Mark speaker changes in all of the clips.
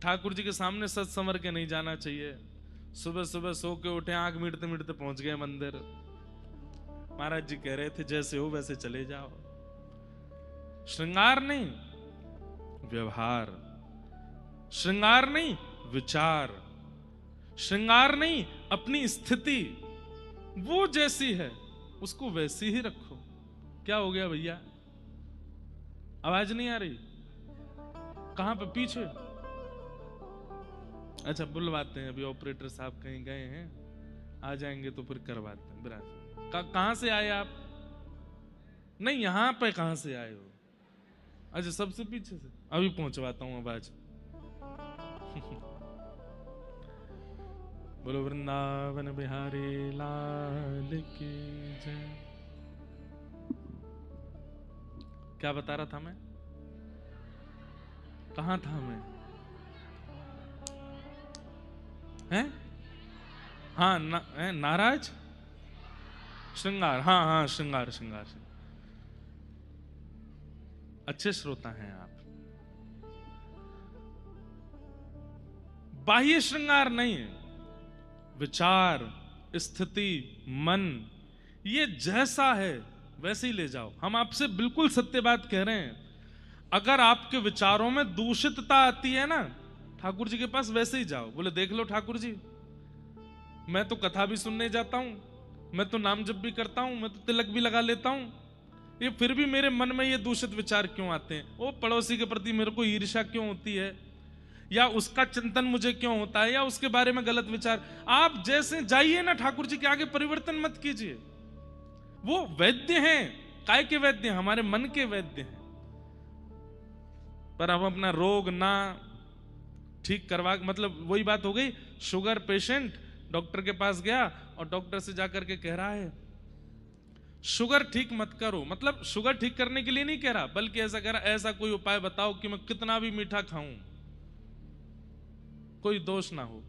Speaker 1: ठाकुर जी के सामने सच संवर के नहीं जाना चाहिए। सुबह सुबह सो के उठे, आंख मीटते मीटते पहुंच गए मंदिर। महाराज जी कह रहे थे जैसे हो वैसे चले जाओ। श्रृंगार नहीं व्यवहार, श्रृंगार नहीं विचार, श्रृंगार नहीं अपनी स्थिति वो जैसी है उसको वैसी ही रखो। क्या हो गया भैया? आवाज नहीं आ रही? कहां पे? पीछे? अच्छा बुलवाते हैं, अभी ऑपरेटर साहब कहीं गए हैं, आ जाएंगे तो फिर करवाते हैं। बिराज कहां से आए आप? नहीं यहां पे कहां से आए हो? अच्छा सबसे पीछे से, अभी पहुंचवाता हूं आवाज। बोलो वृंदावन बिहारी लाल की जय। क्या बता रहा था मैं? कहां था मैं? हैं? हाँ नाराज श्रृंगार, हाँ हाँ श्रृंगार श्रृंगार। अच्छे श्रोता हैं आप। बाह्य श्रृंगार नहीं है, विचार, स्थिति, मन, ये जैसा है वैसे ही ले जाओ। हम आपसे बिल्कुल सत्य बात कह रहे हैं। अगर आपके विचारों में दूषितता आती है ना, ठाकुर जी के पास वैसे ही जाओ। बोले देख लो ठाकुर जी, मैं तो कथा भी सुनने जाता हूं, मैं तो नाम जप भी करता हूं, मैं तो तिलक भी लगा लेता हूं, ये फिर भी मेरे मन में ये दूषित विचार क्यों आते हैं? वो पड़ोसी के प्रति मेरे को ईर्ष्या क्यों होती है, या उसका चिंतन मुझे क्यों होता है, या उसके बारे में गलत विचार। आप जैसे जाइए ना ठाकुर जी के आगे, परिवर्तन मत कीजिए। वो वैद्य हैं, काय के वैद्य हैं? हमारे मन के वैद्य हैं। पर हम अपना रोग ना ठीक करवा, मतलब वही बात हो गई, शुगर पेशेंट डॉक्टर के पास गया और डॉक्टर से जाकर के कह रहा है शुगर ठीक मत करो। मतलब शुगर ठीक करने के लिए नहीं कह रहा, बल्कि ऐसा कह रहा ऐसा कोई उपाय बताओ कि मैं कितना भी मीठा खाऊं कोई दोष ना हो।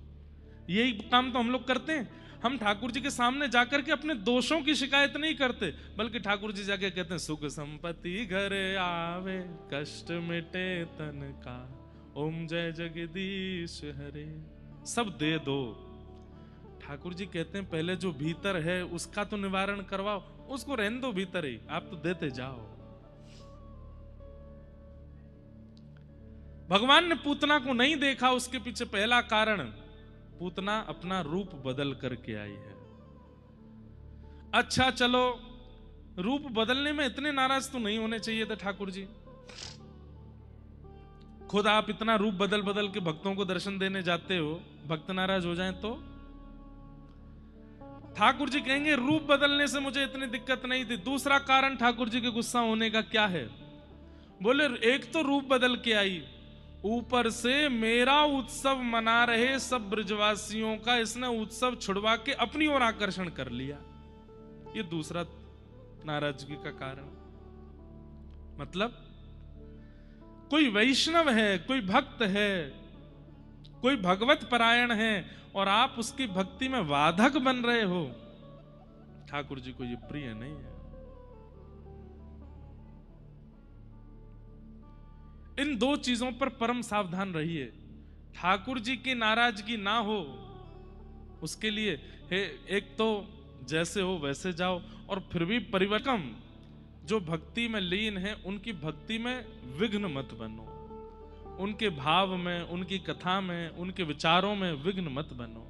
Speaker 1: यही काम तो हम लोग करते हैं। हम ठाकुर जी के सामने जाकर के अपने दोषों की शिकायत नहीं करते, बल्कि ठाकुर जी जाके कहते हैं सुख संपत्ति घर आवे, कष्ट मिटे तन का, ओम जय जगदीश हरे। सब दे दो। ठाकुर जी कहते हैं पहले जो भीतर है उसका तो निवारण करवाओ, उसको रहने दो भीतर ही, आप तो देते जाओ। भगवान ने पूतना को नहीं देखा, उसके पीछे पहला कारण, पूतना अपना रूप बदल करके आई है। अच्छा चलो, रूप बदलने में इतने नाराज तो नहीं होने चाहिए थे ठाकुर जी। खुद आप इतना रूप बदल बदल के भक्तों को दर्शन देने जाते हो, भक्त नाराज हो जाएं तो? ठाकुर जी कहेंगे रूप बदलने से मुझे इतनी दिक्कत नहीं थी। दूसरा कारण ठाकुर जी के गुस्सा होने का क्या है? बोले एक तो रूप बदल के आई, ऊपर से मेरा उत्सव मना रहे सब ब्रजवासियों का इसने उत्सव छुड़वा के अपनी ओर आकर्षण कर लिया। ये दूसरा नाराजगी का कारण। मतलब कोई वैष्णव है, कोई भक्त है, कोई भगवत परायण है, और आप उसकी भक्ति में वाधक बन रहे हो। ठाकुर जी को ये प्रिय नहीं है। इन दो चीजों पर परम सावधान रहिए। ठाकुर जी की नाराजगी ना हो उसके लिए एक तो जैसे हो वैसे जाओ, और फिर भी परिवर्तन, जो भक्ति में लीन है उनकी भक्ति में विघ्न मत बनो, उनके भाव में, उनकी कथा में, उनके विचारों में विघ्न मत बनो।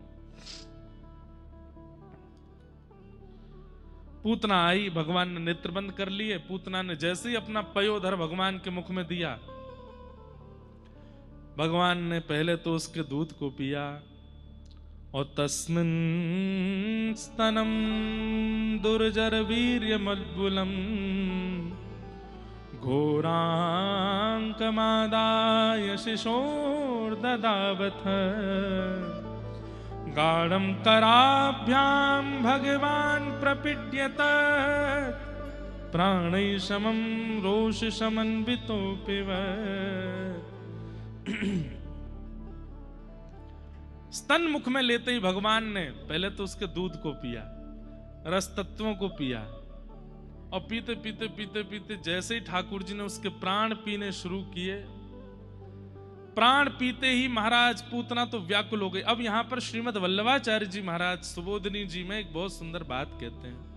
Speaker 1: पूतना आई, भगवान ने नेत्र बंद कर लिए। पूतना ने जैसे ही अपना पयोधर भगवान के मुख में दिया, भगवान ने पहले तो उसके दूध को पिया, और तस्मिन् स्तनम दुर्जर वीर्य मद्बुलम घोरांकमादाय शिशोर्ददावथ गाढ़ं कराभ्यां भगवान प्रपीड्यत प्राणैशमं रोषसमन्वितोऽपिव। स्तन मुख में लेते ही भगवान ने पहले तो उसके दूध को पिया, रस तत्वों को पिया, और पीते पीते पीते पीते जैसे ही ठाकुर जी ने उसके प्राण पीने शुरू किए, प्राण पीते ही महाराज पूतना तो व्याकुल हो गई। अब यहां पर श्रीमद वल्लभाचार्य जी महाराज सुबोधनी जी में एक बहुत सुंदर बात कहते हैं।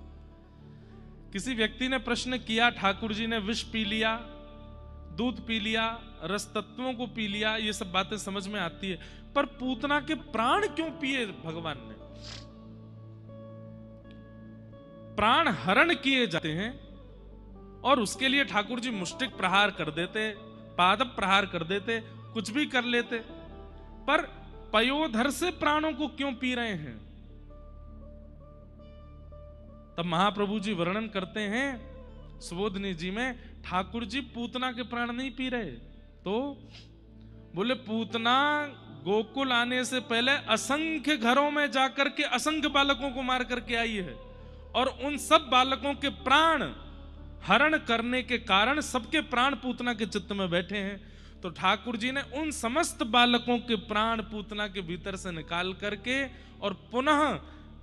Speaker 1: किसी व्यक्ति ने प्रश्न किया, ठाकुर जी ने विष पी लिया, दूध पी लिया, रस तत्वों को पी लिया, ये सब बातें समझ में आती है, पर पूतना के प्राण क्यों पिए भगवान ने? प्राण हरण किए जाते हैं और उसके लिए ठाकुर जी मुष्टिक प्रहार कर देते, पादप प्रहार कर देते, कुछ भी कर लेते, पर पयोधर से प्राणों को क्यों पी रहे हैं? तब महाप्रभु जी वर्णन करते हैं सुबोधनी जी में, ठाकुर जी पूतना के प्राण नहीं पी रहे। तो बोले पूतना गोकुल आने से पहले असंख्य घरों में जाकर के असंख्य बालकों को मार करके आई है, और उन सब बालकों के प्राण हरण करने के कारण सबके प्राण पूतना के चित्त में बैठे हैं। तो ठाकुर जी ने उन समस्त बालकों के प्राण पूतना के भीतर से निकाल करके और पुनः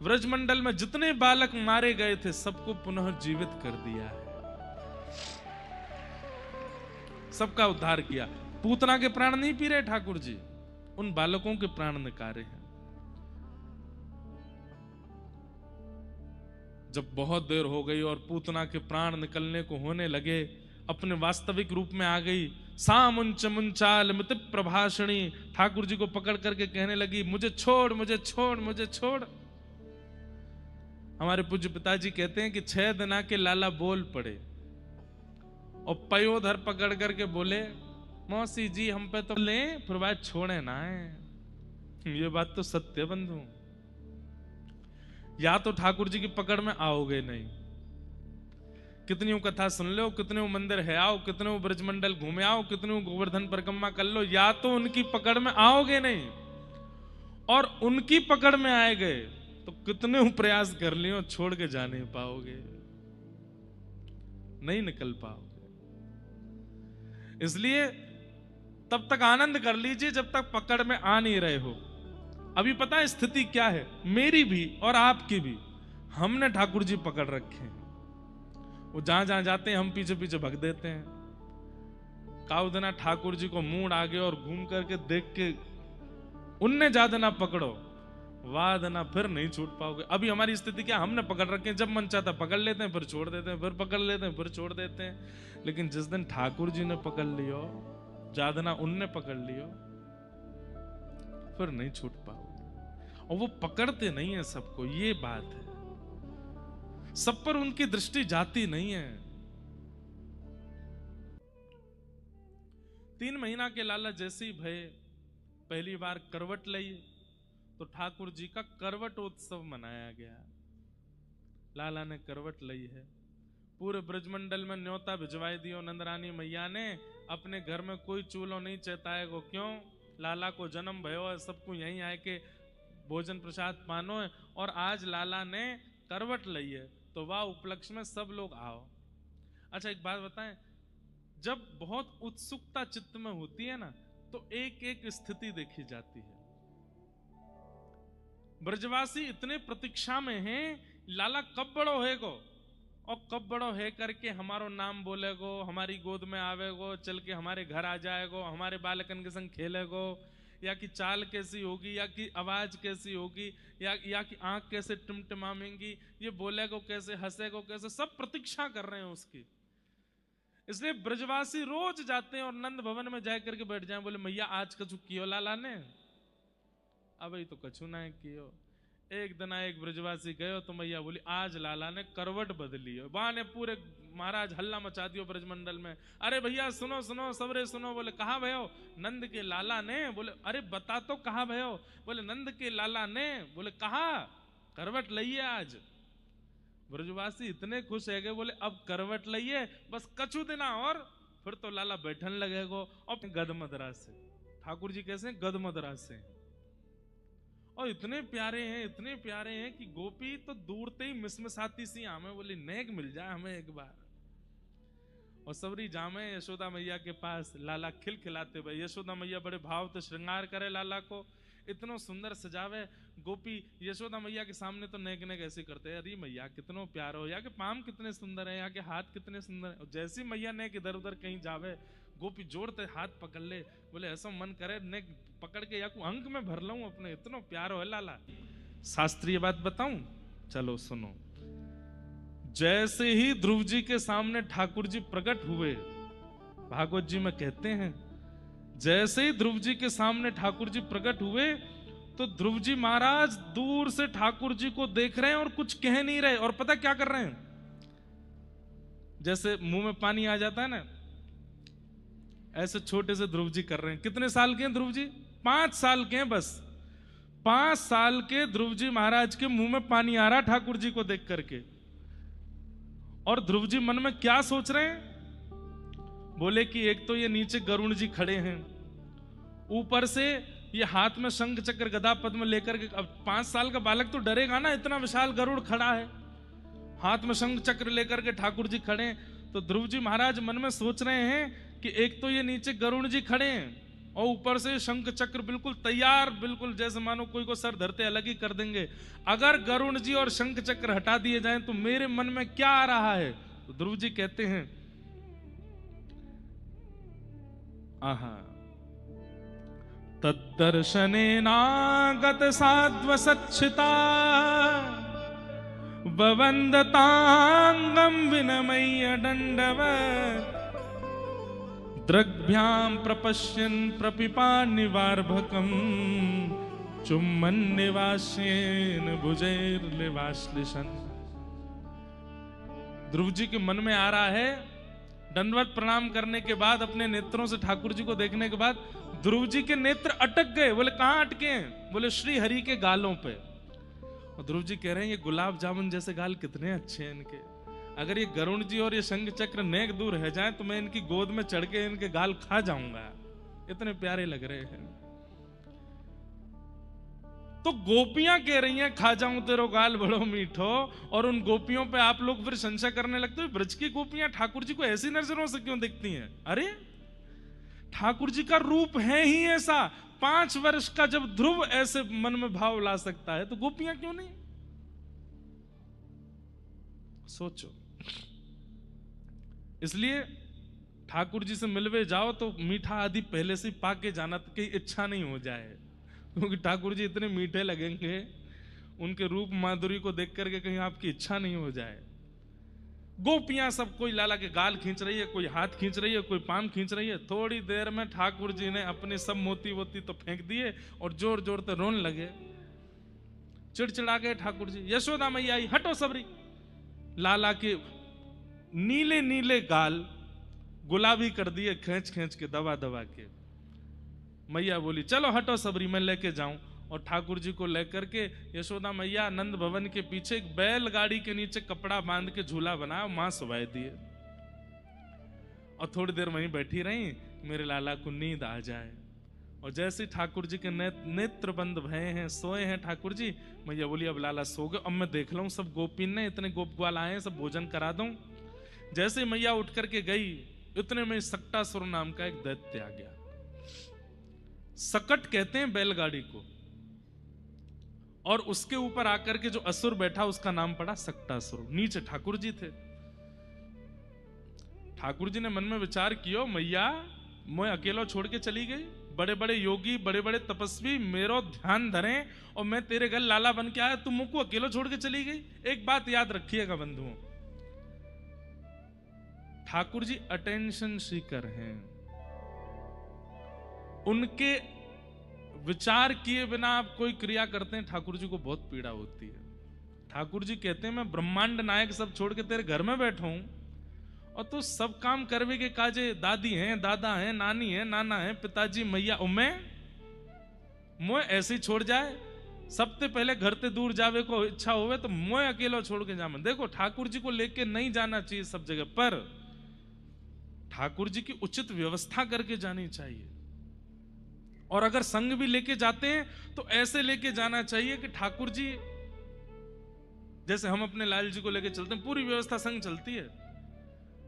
Speaker 1: व्रजमंडल में जितने बालक मारे गए थे सबको पुनः जीवित कर दिया है, सबका उद्धार किया। पूतना के प्राण नहीं पी रहे ठाकुर जी, उन बालकों के प्राण निकाले हैं। जब बहुत देर हो गई और पूतना के प्राण निकलने को होने लगे, अपने वास्तविक रूप में आ गई, सामुंच मुंचाल मित प्रभाषणी, ठाकुर जी को पकड़ करके कहने लगी, मुझे छोड़, मुझे छोड़, मुझे छोड़। हमारे पूज्य पिताजी कहते हैं कि 6 दिना के लाला बोल पड़े और पयोधर पकड़ करके बोले, मौसी जी हम पे तो ले, फिर बात छोड़े ना है। ये बात तो सत्य बंधु, या तो ठाकुर जी की पकड़ में आओगे नहीं, कितनी कथा सुन लो, कितने मंदिर है आओ, कितने ब्रजमंडल घूमे आओ, कितने गोवर्धन परिक्रमा कर लो, या तो उनकी पकड़ में आओगे नहीं, और उनकी पकड़ में आए गए तो कितने प्रयास कर लियो छोड़ के जा नहीं पाओगे, नहीं निकल पाओगे। इसलिए तब तक आनंद कर लीजिए जब तक पकड़ में आ नहीं रहे हो। अभी पता है स्थिति क्या है, मेरी भी और आपकी भी, हमने ठाकुर जी पकड़ रखे हैं, वो जहां जहां जाते हैं हम पीछे पीछे भग देते हैं। काउ देना ठाकुर जी को मूड आ गया और घूम करके देख के उनने ज्यादा ना पकड़ो, वाह देना फिर नहीं छूट पाओगे। अभी हमारी स्थिति क्या, हमने पकड़ रखे हैं, जब मन चाहता पकड़ लेते हैं, फिर छोड़ देते हैं, फिर पकड़ लेते हैं, फिर छोड़ देते हैं। लेकिन जिस दिन ठाकुर जी ने पकड़ लियो, ज्यादा ना उनने पकड़ लियो, फिर नहीं छूट पाओगे। और वो पकड़ते नहीं है सबको, ये बात है, सब पर उनकी दृष्टि जाती नहीं है। 3 महीना के लाला जैसे ही भय पहली बार करवट ली तो ठाकुर जी का करवट उत्सव मनाया गया। लाला ने करवट ली है, पूरे ब्रजमंडल में न्योता भिजवाई दियो नंदरानी मैया ने, अपने घर में कोई चूल्हो नहीं चेताएगो, क्यों? लाला को जन्म भयो है, सबको यहीं आए के भोजन प्रसाद पानो है, और आज लाला ने करवट ली है, तो वाह उपलक्ष्य में सब लोग आओ। अच्छा एक बात बताएं, जब बहुत उत्सुकता चित्त में होती है ना, तो एक एक स्थिति देखी जाती है। ब्रजवासी इतने प्रतीक्षा में हैं, लाला कब बड़ो हैगो और कब बड़ो है करके हमारो नाम बोलेगो, हमारी गोद में आवेगो, चल के हमारे घर आ जाएगो, हमारे बालकन के संग खेलेगो, या कि चाल कैसी होगी, या कि आवाज कैसी होगी, या कि आंख कैसे टिमटिमाएंगी, ये बोलेगो कैसे, हंसेगो कैसे, सब प्रतीक्षा कर रहे हैं उसकी। इसलिए ब्रजवासी रोज जाते हैं और नंद भवन में जाकर करके बैठ जाएं, बोले मैया आज कछु कियो लाला ने? अब तो कछु ना कियो। एक दिन एक ब्रजवासी गयो तो मैया बोली आज लाला ने करवट बदली है। वहां ने पूरे महाराज हल्ला मचा दियो ब्रजमंडल में, अरे भैया सुनो सुनो सबरे सुनो। बोले कहाँ भयो? नंद के लाला ने। बोले अरे बता तो कहाँ भयो? बोले नंद के लाला ने। बोले कहा? करवट लइए आज। ब्रजवासी इतने खुश है गए, बोले अब करवट लइए, बस कछु दिना और फिर तो लाला बैठन लगेगो। और गदमदरा से ठाकुर जी कैसे गदमदरा से, और इतने प्यारे हैं, इतने प्यारे हैं कि गोपी तो दूरते ही मिसमिसाती सी हमें बोली नेक मिल जाए हमें एक बार। और सबरी जामे यशोदा मैया के पास, लाला खिलखिलाते भाई, यशोदा मैया बड़े भाव से श्रृंगार करे लाला को, इतनो सुंदर सजावे। गोपी यशोदा मैया के सामने तो नेक नेक ऐसे करते हैं, अरे मैया कितनो प्यारो, या के पाम कितने सुंदर है, या के हाथ कितने सुंदर है। जैसी मैया नेक इधर उधर कहीं जावे, गोपी जोड़ते हाथ पकड़ ले, बोले ऐसा मन करे ने पकड़ के या को अंक में भर लूं अपने, इतना प्यारो है लाला। शास्त्रीय बात बताऊं, चलो सुनो। जैसे ही ध्रुव जी के सामने ठाकुर जी प्रकट हुए, भागवत जी में कहते हैं जैसे ही ध्रुव जी के सामने ठाकुर जी प्रकट हुए तो ध्रुव जी महाराज दूर से ठाकुर जी को देख रहे हैं और कुछ कह नहीं रहे, और पता क्या कर रहे हैं, जैसे मुंह में पानी आ जाता है ना, ऐसे छोटे से ध्रुव जी कर रहे हैं। कितने साल के हैं ध्रुव जी? 5 साल के हैं बस। 5 साल के ध्रुव जी महाराज के मुंह में पानी आ रहा ठाकुर जी को देख करके। और ध्रुव जी मन में क्या सोच रहे हैं, बोले कि एक तो ये नीचे गरुण जी खड़े हैं, ऊपर से ये हाथ में शंख चक्र गदा पद्म लेकर के, अब 5 साल का बालक तो डरेगा ना, इतना विशाल गरुड़ खड़ा है, हाथ में शंख चक्र लेकर के ठाकुर जी खड़े हैं। तो ध्रुव जी महाराज मन में सोच रहे हैं कि एक तो ये नीचे गरुण जी खड़े हैं और ऊपर से शंख चक्र बिल्कुल तैयार, बिल्कुल जैसे मानो कोई को सर धरते अलग ही कर देंगे। अगर गरुण जी और शंख चक्र हटा दिए जाएं तो मेरे मन में क्या आ रहा है? तो ध्रुव जी कहते हैं आहा तद्दर्शनेनागत साध्वसच्छिता ववन्दतांगं विनमय्य दण्डवत् द्रग्भ्यां प्रपश्यन् प्रपिपान्निवार्भकं चुम्बन्निवास्येन भुजैर्लिवाश्लिशन्। ध्रुव जी के मन में आ रहा है, दंडवत प्रणाम करने के बाद अपने नेत्रों से ठाकुर जी को देखने के बाद ध्रुव जी के नेत्र अटक गए। बोले कहां अटके हैं? बोले श्री हरि के गालों पे। और ध्रुव जी कह रहे हैं ये गुलाब जामुन जैसे गाल कितने अच्छे हैं इनके, अगर ये गरुण जी और ये शंख चक्र नेक दूर रह जाए तो मैं इनकी गोद में चढ़ के इनके गाल खा जाऊंगा, इतने प्यारे लग रहे हैं। तो गोपियां कह रही हैं खा जाऊं तेरो गाल बड़ो मीठो, और उन गोपियों पे आप लोग फिर संशय करने लगते हो ब्रज की गोपियां ठाकुर जी को ऐसी नजरों से क्यों देखती हैं? अरे ठाकुर जी का रूप है ही ऐसा, 5 वर्ष का जब ध्रुव ऐसे मन में भाव ला सकता है तो गोपियां क्यों नहीं? सोचो। इसलिए ठाकुर जी से मिलवे जाओ तो मीठा आदि पहले से पाके जाना, तो कहीं इच्छा नहीं हो जाए, क्योंकि ठाकुर जी इतने मीठे लगेंगे, उनके रूप माधुरी को देख करके कहीं आपकी इच्छा नहीं हो जाए। गोपियां सब कोई लाला के गाल खींच रही है, कोई हाथ खींच रही है, कोई पाम खींच रही है। थोड़ी देर में ठाकुर जी ने अपने सब मोती वोती तो फेंक दिए और जोर जोर से रोने लगे, चिड़चिड़ा गए ठाकुर जी। यशोदा मैया आई, हटो सबरी। लाला के नीले नीले गाल गुलाबी कर दिए खींच खींच के, दबा दबा के। मैया बोली चलो हटो सबरी, मैं लेके जाऊं। और ठाकुर जी को लेकर के यशोदा मैया नंद भवन के पीछे एक बैलगाड़ी के नीचे कपड़ा बांध के झूला बनाया, मां सुवाए दिए और थोड़ी देर वहीं बैठी रही, मेरे लाला को नींद आ जाए। और जैसे ठाकुर जी के नेत्र बंद भये हैं, सोए हैं ठाकुर जी, मैया बोली अब लाला सो गए, अब मैं देख लूं सब गोपी ने इतने गोप ग्वाल आए हैं, सब भोजन करा दूं। जैसे मैया उठ करके गई, इतने में सक्टासुर नाम का एक दैत्य आ गया। सकट कहते हैं बैलगाड़ी को, और उसके ऊपर आकर के जो असुर बैठा उसका नाम पड़ा सक्टासुर। नीचे ठाकुर जी थे। ठाकुर जी ने मन में विचार किया, मैया मैं अकेला छोड़ के चली गई, बड़े बड़े योगी बड़े बड़े तपस्वी मेरो ध्यान धरें और मैं तेरे घर लाला बन के आया, तुम मुझको अकेला छोड़ के चली गई। एक बात याद रखिएगा बंधुओं, ठाकुर जी अटेंशन सीकर हैं, उनके विचार किए बिना आप कोई क्रिया करते हैं ठाकुर जी को बहुत पीड़ा होती है। ठाकुर जी कहते हैं मैं ब्रह्मांड नायक सब छोड़ के तेरे घर में बैठा हूं और तो सब काम करवे के काजे दादी हैं, दादा हैं, नानी हैं, नाना हैं, पिताजी, मैया, मैं ऐसे ही छोड़ जाए? सबसे पहले घर से दूर जावे को इच्छा होवे तो मैं अकेला छोड़ के जाऊं। देखो ठाकुर जी को लेके नहीं जाना चाहिए सब जगह, पर ठाकुर जी की उचित व्यवस्था करके जानी चाहिए। और अगर संग भी लेके जाते हैं तो ऐसे लेके जाना चाहिए कि ठाकुर जी, जैसे हम अपने लाल जी को लेके चलते हैं, पूरी व्यवस्था संग चलती है,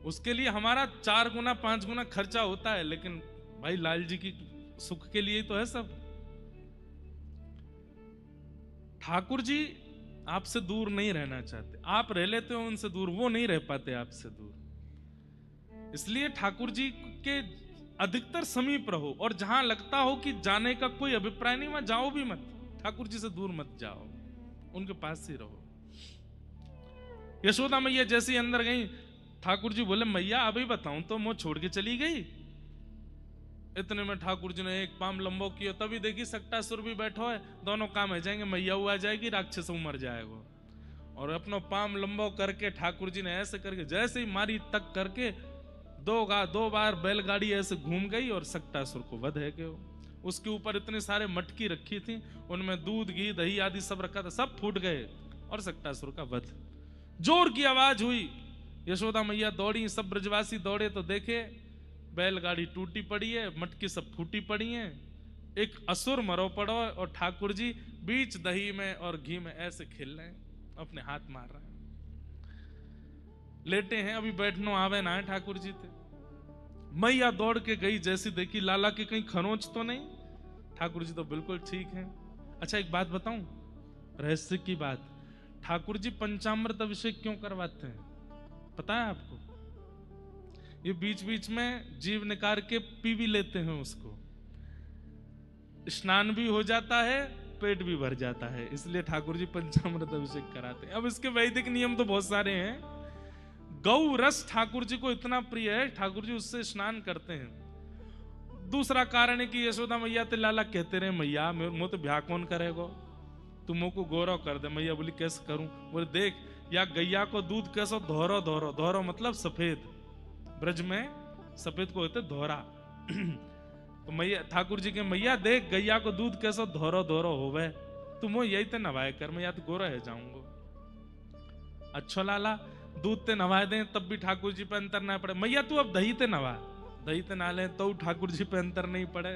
Speaker 1: उसके लिए हमारा 4 गुना 5 गुना खर्चा होता है, लेकिन भाई लाल जी की सुख के लिए तो है सब। ठाकुर जी आपसे दूर नहीं रहना चाहते, आप रह लेते हो उनसे दूर, वो नहीं रह पाते आपसे दूर। इसलिए ठाकुर जी के अधिकतर समीप रहो, और जहां लगता हो कि जाने का कोई अभिप्राय नहीं, वहां जाओ भी मत। ठाकुर जी से दूर मत जाओ, उनके पास ही रहो। यशोदा मैया जैसी अंदर गई, ठाकुर जी बोले मैया अभी बताऊं तो मुंह छोड़ के चली गई। इतने में ठाकुर जी ने एक पाम लंबो किया, तभी देखी सक्टासुर भी बैठो है, दोनों काम हो जाएंगे, मैया आ जाएगी, राक्षस मर जाएगा। और अपना पाम लंबो करके ठाकुर जी ने ऐसे करके जैसे ही मारी तक करके दो बार बैलगाड़ी ऐसे घूम गई और सक्टासुर को वध है गयो। उसके ऊपर इतने सारे मटकी रखी थी, उनमें दूध घी दही आदि सब रखा था, सब फूट गए और सक्टासुर का वध। जोर की आवाज हुई, यशोदा मैया दौड़ी, सब ब्रजवासी दौड़े तो देखे बैलगाड़ी टूटी पड़ी है, मटकी सब फूटी पड़ी है, एक असुर मरो पड़ो और ठाकुर जी बीच दही में और घी में ऐसे खेल रहे हैं, अपने हाथ मार रहे हैं, लेटे हैं, अभी बैठनो आवे ना है ठाकुर जी थे। मैया दौड़ के गई, जैसी देखी लाला की कहीं खरोंच तो नहीं, ठाकुर जी तो बिल्कुल ठीक है। अच्छा एक बात बताऊं, रहस्य की बात, ठाकुर जी पंचामृत अभिषेक क्यों करवाते हैं पता है आपको? ये बीच बीच में जीव निकाल के पी भी लेते हैं, उसको स्नान भी हो जाता है, पेट भी भर जाता है, इसलिए ठाकुर जी पंचामृत अभिषेक कराते हैं। अब इसके वैदिक नियम तो बहुत सारे हैं। गौ रस ठाकुर जी को इतना प्रिय है, ठाकुर जी उससे स्नान करते हैं। दूसरा कारण है कि यशोदा मैया ते लाला कहते रहे मैया मुझे तो ब्याह कौन करेगो, तू मुझ को गौरव कर दे। मैया बोली कैसे करूं? बोले देख, या गैया को दूध कैसो धोरो धोरो, धोरो मतलब सफेद, ब्रज में सफेद को होते धोरा। तो मैया ठाकुर जी के मैया देख गैया को दूध कैसो धोरो धोरो होवे, तुम यही ते नवाए कर, मैं या तो गोरा है जाऊंगो। अच्छो लाला दूध ते नवाए दे तब भी ठाकुर जी पे अंतर ना पड़े। मैया तू अब दही ते नवा, दही ते ना ले तो ठाकुर जी पे अंतर नहीं पड़े।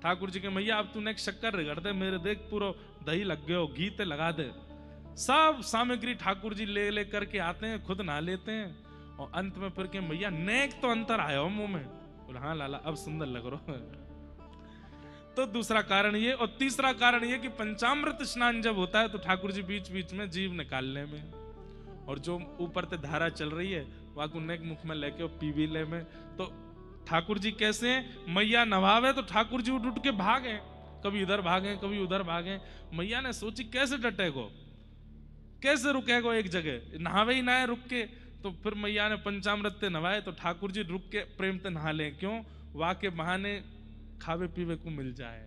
Speaker 1: ठाकुर जी के मैया अब तूने एक शक्कर रगड़ दे, मेरे देख पूरा दही लग गयो, घी ते लगा दे। सब सामग्री ठाकुर जी ले ले करके आते हैं, खुद नहा लेते हैं, और अंत में फिर के मैया नेक तो अंतर आया हो मुंह में। बोला हाँ लाला अब सुंदर लग रहा है। तो दूसरा कारण ये, और तीसरा कारण ये कि पंचामृत स्नान जब होता है तो ठाकुर जी बीच बीच में जीव निकालने में, और जो ऊपर से धारा चल रही है वहां को नेक मुख में लेके और पी भी ले में। तो ठाकुर जी कैसे मैया नवावे तो ठाकुर जी उठ उठ के भागे, कभी इधर भागे कभी उधर भागे। मैया ने सोची कैसे डटेगो, कैसे रुकेगो एक जगह, नहावे ही ना है रुक के। तो फिर मैया ने पंचामृत ते नवाए तो ठाकुर जी रुक के प्रेम ते नहा ले, क्यों? वहां के बहाने खावे पीवे को मिल जाए,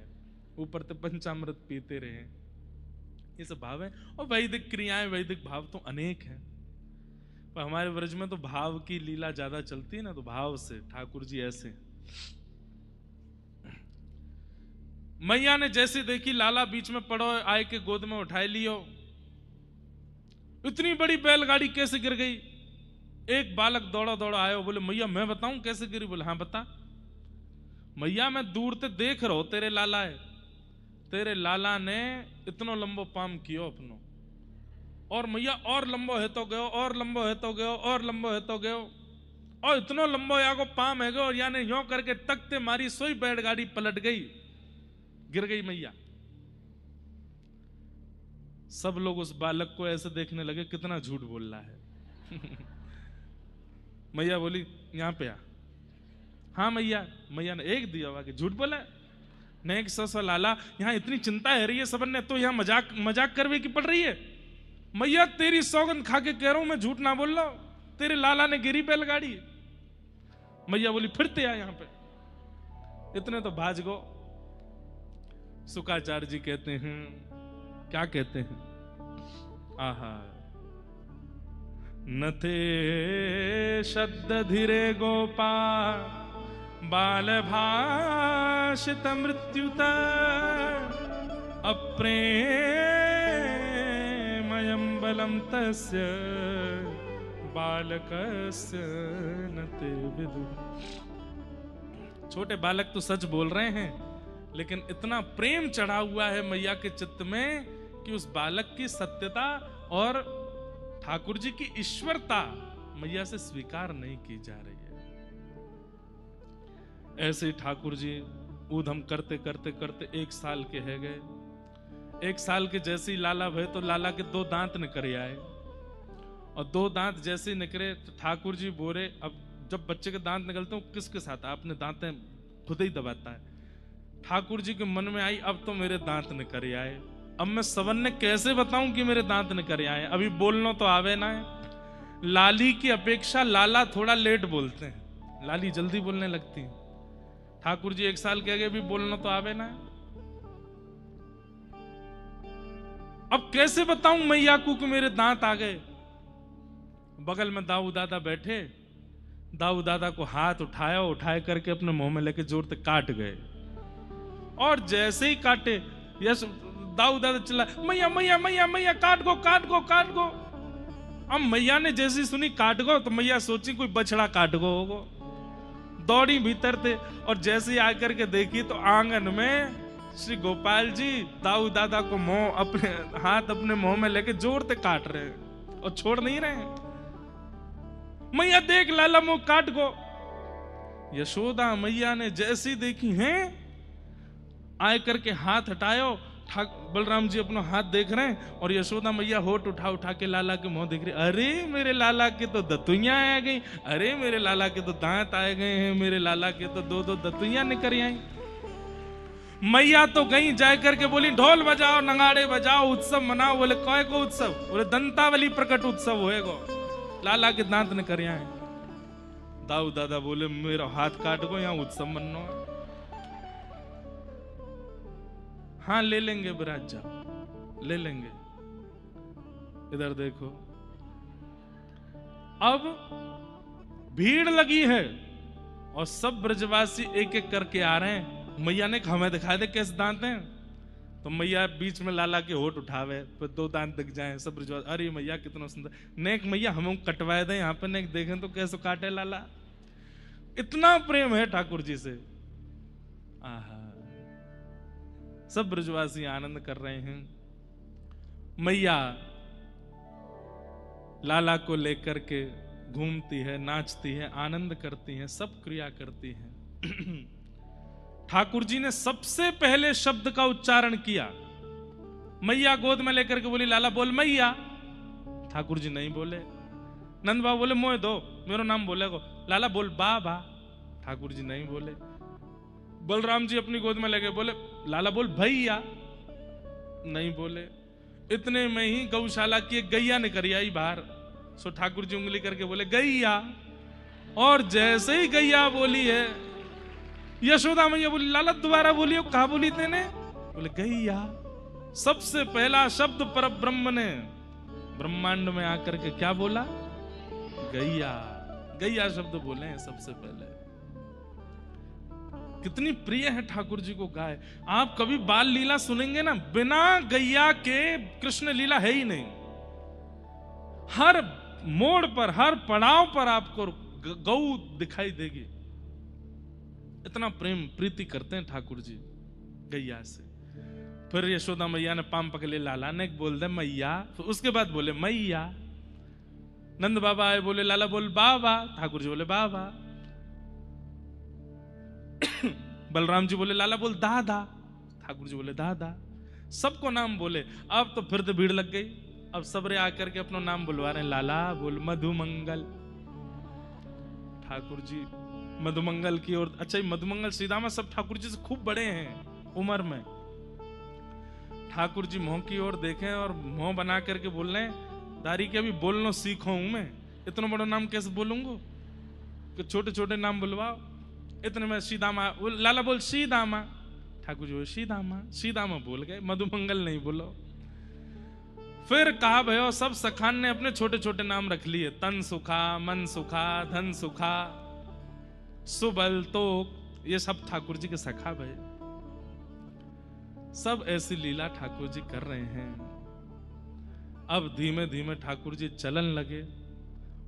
Speaker 1: ऊपर ते पंचामृत पीते रहे। ये सब भाव है। और वैदिक क्रियाएं, वैदिक भाव तो अनेक हैं, पर हमारे व्रज में तो भाव की लीला ज्यादा चलती है ना, तो भाव से ठाकुर जी ऐसे। मैया ने जैसे देखी लाला बीच में पड़ो, आए के गोद में उठाए लियो। इतनी बड़ी बैलगाड़ी कैसे गिर गई? एक बालक दौड़ा दौड़ा आयो, बोले मैया मैं बताऊं कैसे गिरी? बोले हाँ बता। मैया मैं दूर से देख रहा हूं तेरे लाला है, तेरे लाला ने इतना लंबो पाम कियो अपनो, और मैया और लंबो है तो गयो, और लंबो है तो गयो, और लंबो है तो गयो, और इतना लंबो या को पाम है गयो, और यानी यो करके तकते मारी, सोई बैलगाड़ी पलट गई, गिर गई मैया। सब लोग उस बालक को ऐसे देखने लगे कितना झूठ बोल रहा है। मैया बोली यहां पे आ। हाँ मैया, मैया ने एक दिया आगे, झूठ बोला नेक सो लाला, यहाँ इतनी चिंता है रही है सबन ने, तो यहाँ मजाक करवे की पड़ रही है। मैया तेरी सौगंध खा के कह रहा हूं मैं, झूठ ना बोल रहा हूं, तेरे लाला ने गिरी बैलगाड़ी। मैया बोली फिरते आ यहाँ पे। इतने तो भाज गो। शुकाचार्य जी कहते हैं, क्या कहते हैं? आहा नते शब्द धीरे गोपा बाल भाषित मृत्युत अप्रेमयं बलम तस्य बालकस्य नते विदु। छोटे बालक तो सच बोल रहे हैं, लेकिन इतना प्रेम चढ़ा हुआ है मैया के चित्त में कि उस बालक की सत्यता और ठाकुर जी की ईश्वरता मैया से स्वीकार नहीं की जा रही है। ऐसे ही ठाकुर जी ऊधम करते करते करते 1 साल के है गए। 1 साल के जैसे ही लाला भय तो लाला के 2 दांत निकल आए, और 2 दांत जैसे निकले तो ठाकुर जी बोले अब जब बच्चे के दांत निकलते हैं किसके साथ अपने दांतें खुद ही दबाता है। ठाकुर जी के मन में आई अब तो मेरे दांत निकल आए, अब मैं सवन्ने कैसे बताऊं कि मेरे दांत निकल आए, अभी बोलना तो आवे ना है। लाली की अपेक्षा लाला थोड़ा लेट बोलते हैं, लाली जल्दी बोलने लगती है। ठाकुर जी 1 साल के आगे भी बोलना तो आवे ना है। अब कैसे बताऊं मैया को कि मेरे दांत आ गए। बगल में दाऊ दादा बैठे, दाऊ दादा को हाथ उठाया, उठाए करके अपने मुंह में लेके जोर से काट गए। और जैसे ही काटे यस दाऊ दादा चिल्ला मैया मैया मैया मैया काट गो काट गो काट गो। अब मैया ने जैसी सुनी काट गो तो मैया सोची कोई बछड़ा काट गो होगो, दौड़ी भीतर थे और जैसे ही आकर के देखी तो आंगन में श्री गोपाल जी दाऊ दादा को मुंह अपने हाथ अपने मुंह में लेके जोर से काट रहे हैं और छोड़ नहीं रहे हैं। मैया देख लाला मुंह काट गो। यशोदा मैया ने जैसी देखी हैं आए करके हाथ हटायो, बलराम जी अपना हाथ देख रहे हैं और यशोदा मैया होठ उठा उठा के लाला के मुंह देख रही, अरे मेरे लाला के तो दतुइयां आ गई, अरे मेरे लाला के तो दांत आए गए हैं, मेरे लाला के तो 2-2 दतुइयां निकल आई। मैया तो गई जाए करके बोली ढोल बजाओ नगाड़े बजाओ उत्सव मनाओ। बोले कौन को उत्सव? बोले दंतावली प्रकट उत्सव होएगो, लाला के दांत निकल आए। दाऊ दादा बोले मेरा हाथ काट गो, यहाँ उत्सव मनो है। हाँ ले लेंगे विराज जा, ले लेंगे। इधर देखो अब भीड़ लगी है और सब ब्रजवासी एक एक करके आ रहे हैं। मैया ने हमें दिखा दे कैसे दांत हैं, तो मैया बीच में लाला के होठ उठावे, फिर 2 दांत दिख जाए। सब ब्रजवासी अरे मैया कितना सुंदर, नेक मैया हमें कटवाए दे यहाँ पे, नेक देखें तो कैसे काटे लाला। इतना प्रेम है ठाकुर जी से। आहा, सब ब्रजवासी आनंद कर रहे हैं। मैया लाला को लेकर के घूमती है, नाचती है, आनंद करती है, सब क्रिया करती है। ठाकुर जी ने सबसे पहले शब्द का उच्चारण किया। मैया गोद में लेकर के बोली लाला बोल मैया। ठाकुर जी नहीं बोले। नंद बाबा बोले मोए दो मेरो नाम बोलेगो। लाला बोल बाबा। ठाकुर जी नहीं बोले। बलराम जी अपनी गोद में लेके बोले लाला बोल भैया, नहीं बोले। इतने में ही गौशाला की एक गैया निकल आई बाहर। सो ठाकुर जी उंगली करके बोले गैया, और जैसे ही गैया बोली है यशोदा मैया बोली लाला दोबारा बोलियो, कहा बोली तेने? बोले गैया। सबसे पहला शब्द पर ब्रह्म ने ब्रह्मांड में आकर के क्या बोला? गैया। गैया शब्द बोले हैं सबसे पहले। कितनी प्रिय है ठाकुर जी को गाय। आप कभी बाल लीला सुनेंगे ना, बिना गैया के कृष्ण लीला है ही नहीं। हर मोड़ पर हर पड़ाव पर आपको गौ दिखाई देगी। इतना प्रेम प्रीति करते हैं ठाकुर जी गैया से। फिर यशोदा मैया ने पाम पकड़े, लाला ने बोल दे मैया, तो उसके बाद बोले मैया। नंद बाबा आए, बोले लाला बोल बाबा। ठाकुर जी बोले बाबा। बलराम जी बोले लाला बोल दादा। ठाकुर जी बोले दादा। सबको नाम बोले। अब तो फिर तो भीड़ लग गई। अब सबरे आकर के अपना नाम बुलवा रहे हैं, लाला बोल मधुमंगल। ठाकुर जी मधुमंगल की ओर। अच्छा मधुमंगल श्रीदामा सब ठाकुर जी से खूब बड़े हैं उम्र में। ठाकुर जी मुंह की ओर देखें और मुंह बना करके बोल रहे हैं दारी के अभी बोलना सीखो हूं मैं, इतना बड़ा नाम कैसे बोलूंगा कि छोटे छोटे नाम बुलवाओ। इतने में सीदामा, लाला बोल सीदामा। ठाकुर जी बोले सीदामा। सीदामा बोल गए, मधुमंगल नहीं बोलो। फिर कहा भयो सब सखान ने अपने छोटे छोटे नाम रख लिए, तन सुखा, मन सुखा, धन सुखा, सुबल तो, ये सब ठाकुर जी के सखा भय। सब ऐसी लीला ठाकुर जी कर रहे हैं। अब धीमे धीमे ठाकुर जी चलन लगे,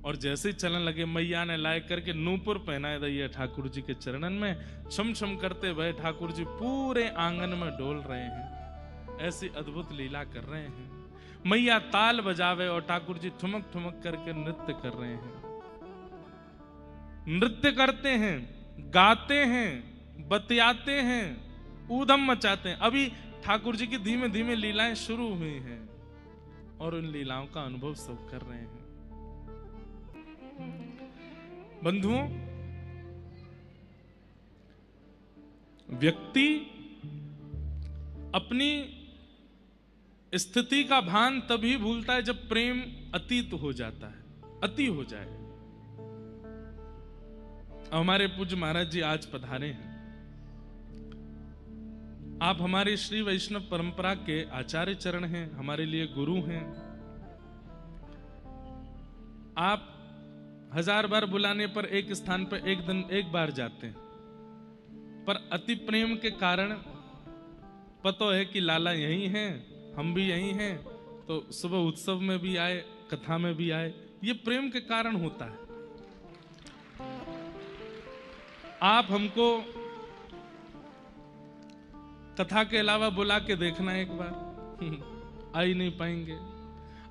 Speaker 1: और जैसे ही चलन लगे मैया ने लाए करके नूपुर पहनाए दिए ठाकुर जी के चरणन में। छम छम करते हुए ठाकुर जी पूरे आंगन में डोल रहे हैं। ऐसी अद्भुत लीला कर रहे हैं। मैया ताल बजावे और ठाकुर जी ठुमक ठुमक करके नृत्य कर रहे हैं। नृत्य करते हैं, गाते हैं, बतियाते हैं, ऊधम मचाते हैं। अभी ठाकुर जी की धीमे धीमे लीलाएं शुरू हुई हैं और उन लीलाओं का अनुभव सब कर रहे हैं। बंधुओं, व्यक्ति अपनी स्थिति का भान तभी भूलता है जब प्रेम अतीत हो जाता है, अति हो जाए। हमारे पूज्य महाराज जी आज पधारे हैं। आप हमारी श्री वैष्णव परंपरा के आचार्य चरण हैं, हमारे लिए गुरु हैं। आप 1000 बार बुलाने पर एक स्थान पर एक दिन एक बार जाते हैं, पर अति प्रेम के कारण पता है कि लाला यही हैं, हम भी यही हैं, तो सुबह उत्सव में भी आए, कथा में भी आए। ये प्रेम के कारण होता है। आप हमको कथा के अलावा बुला के देखना एक बार, आ ही नहीं पाएंगे।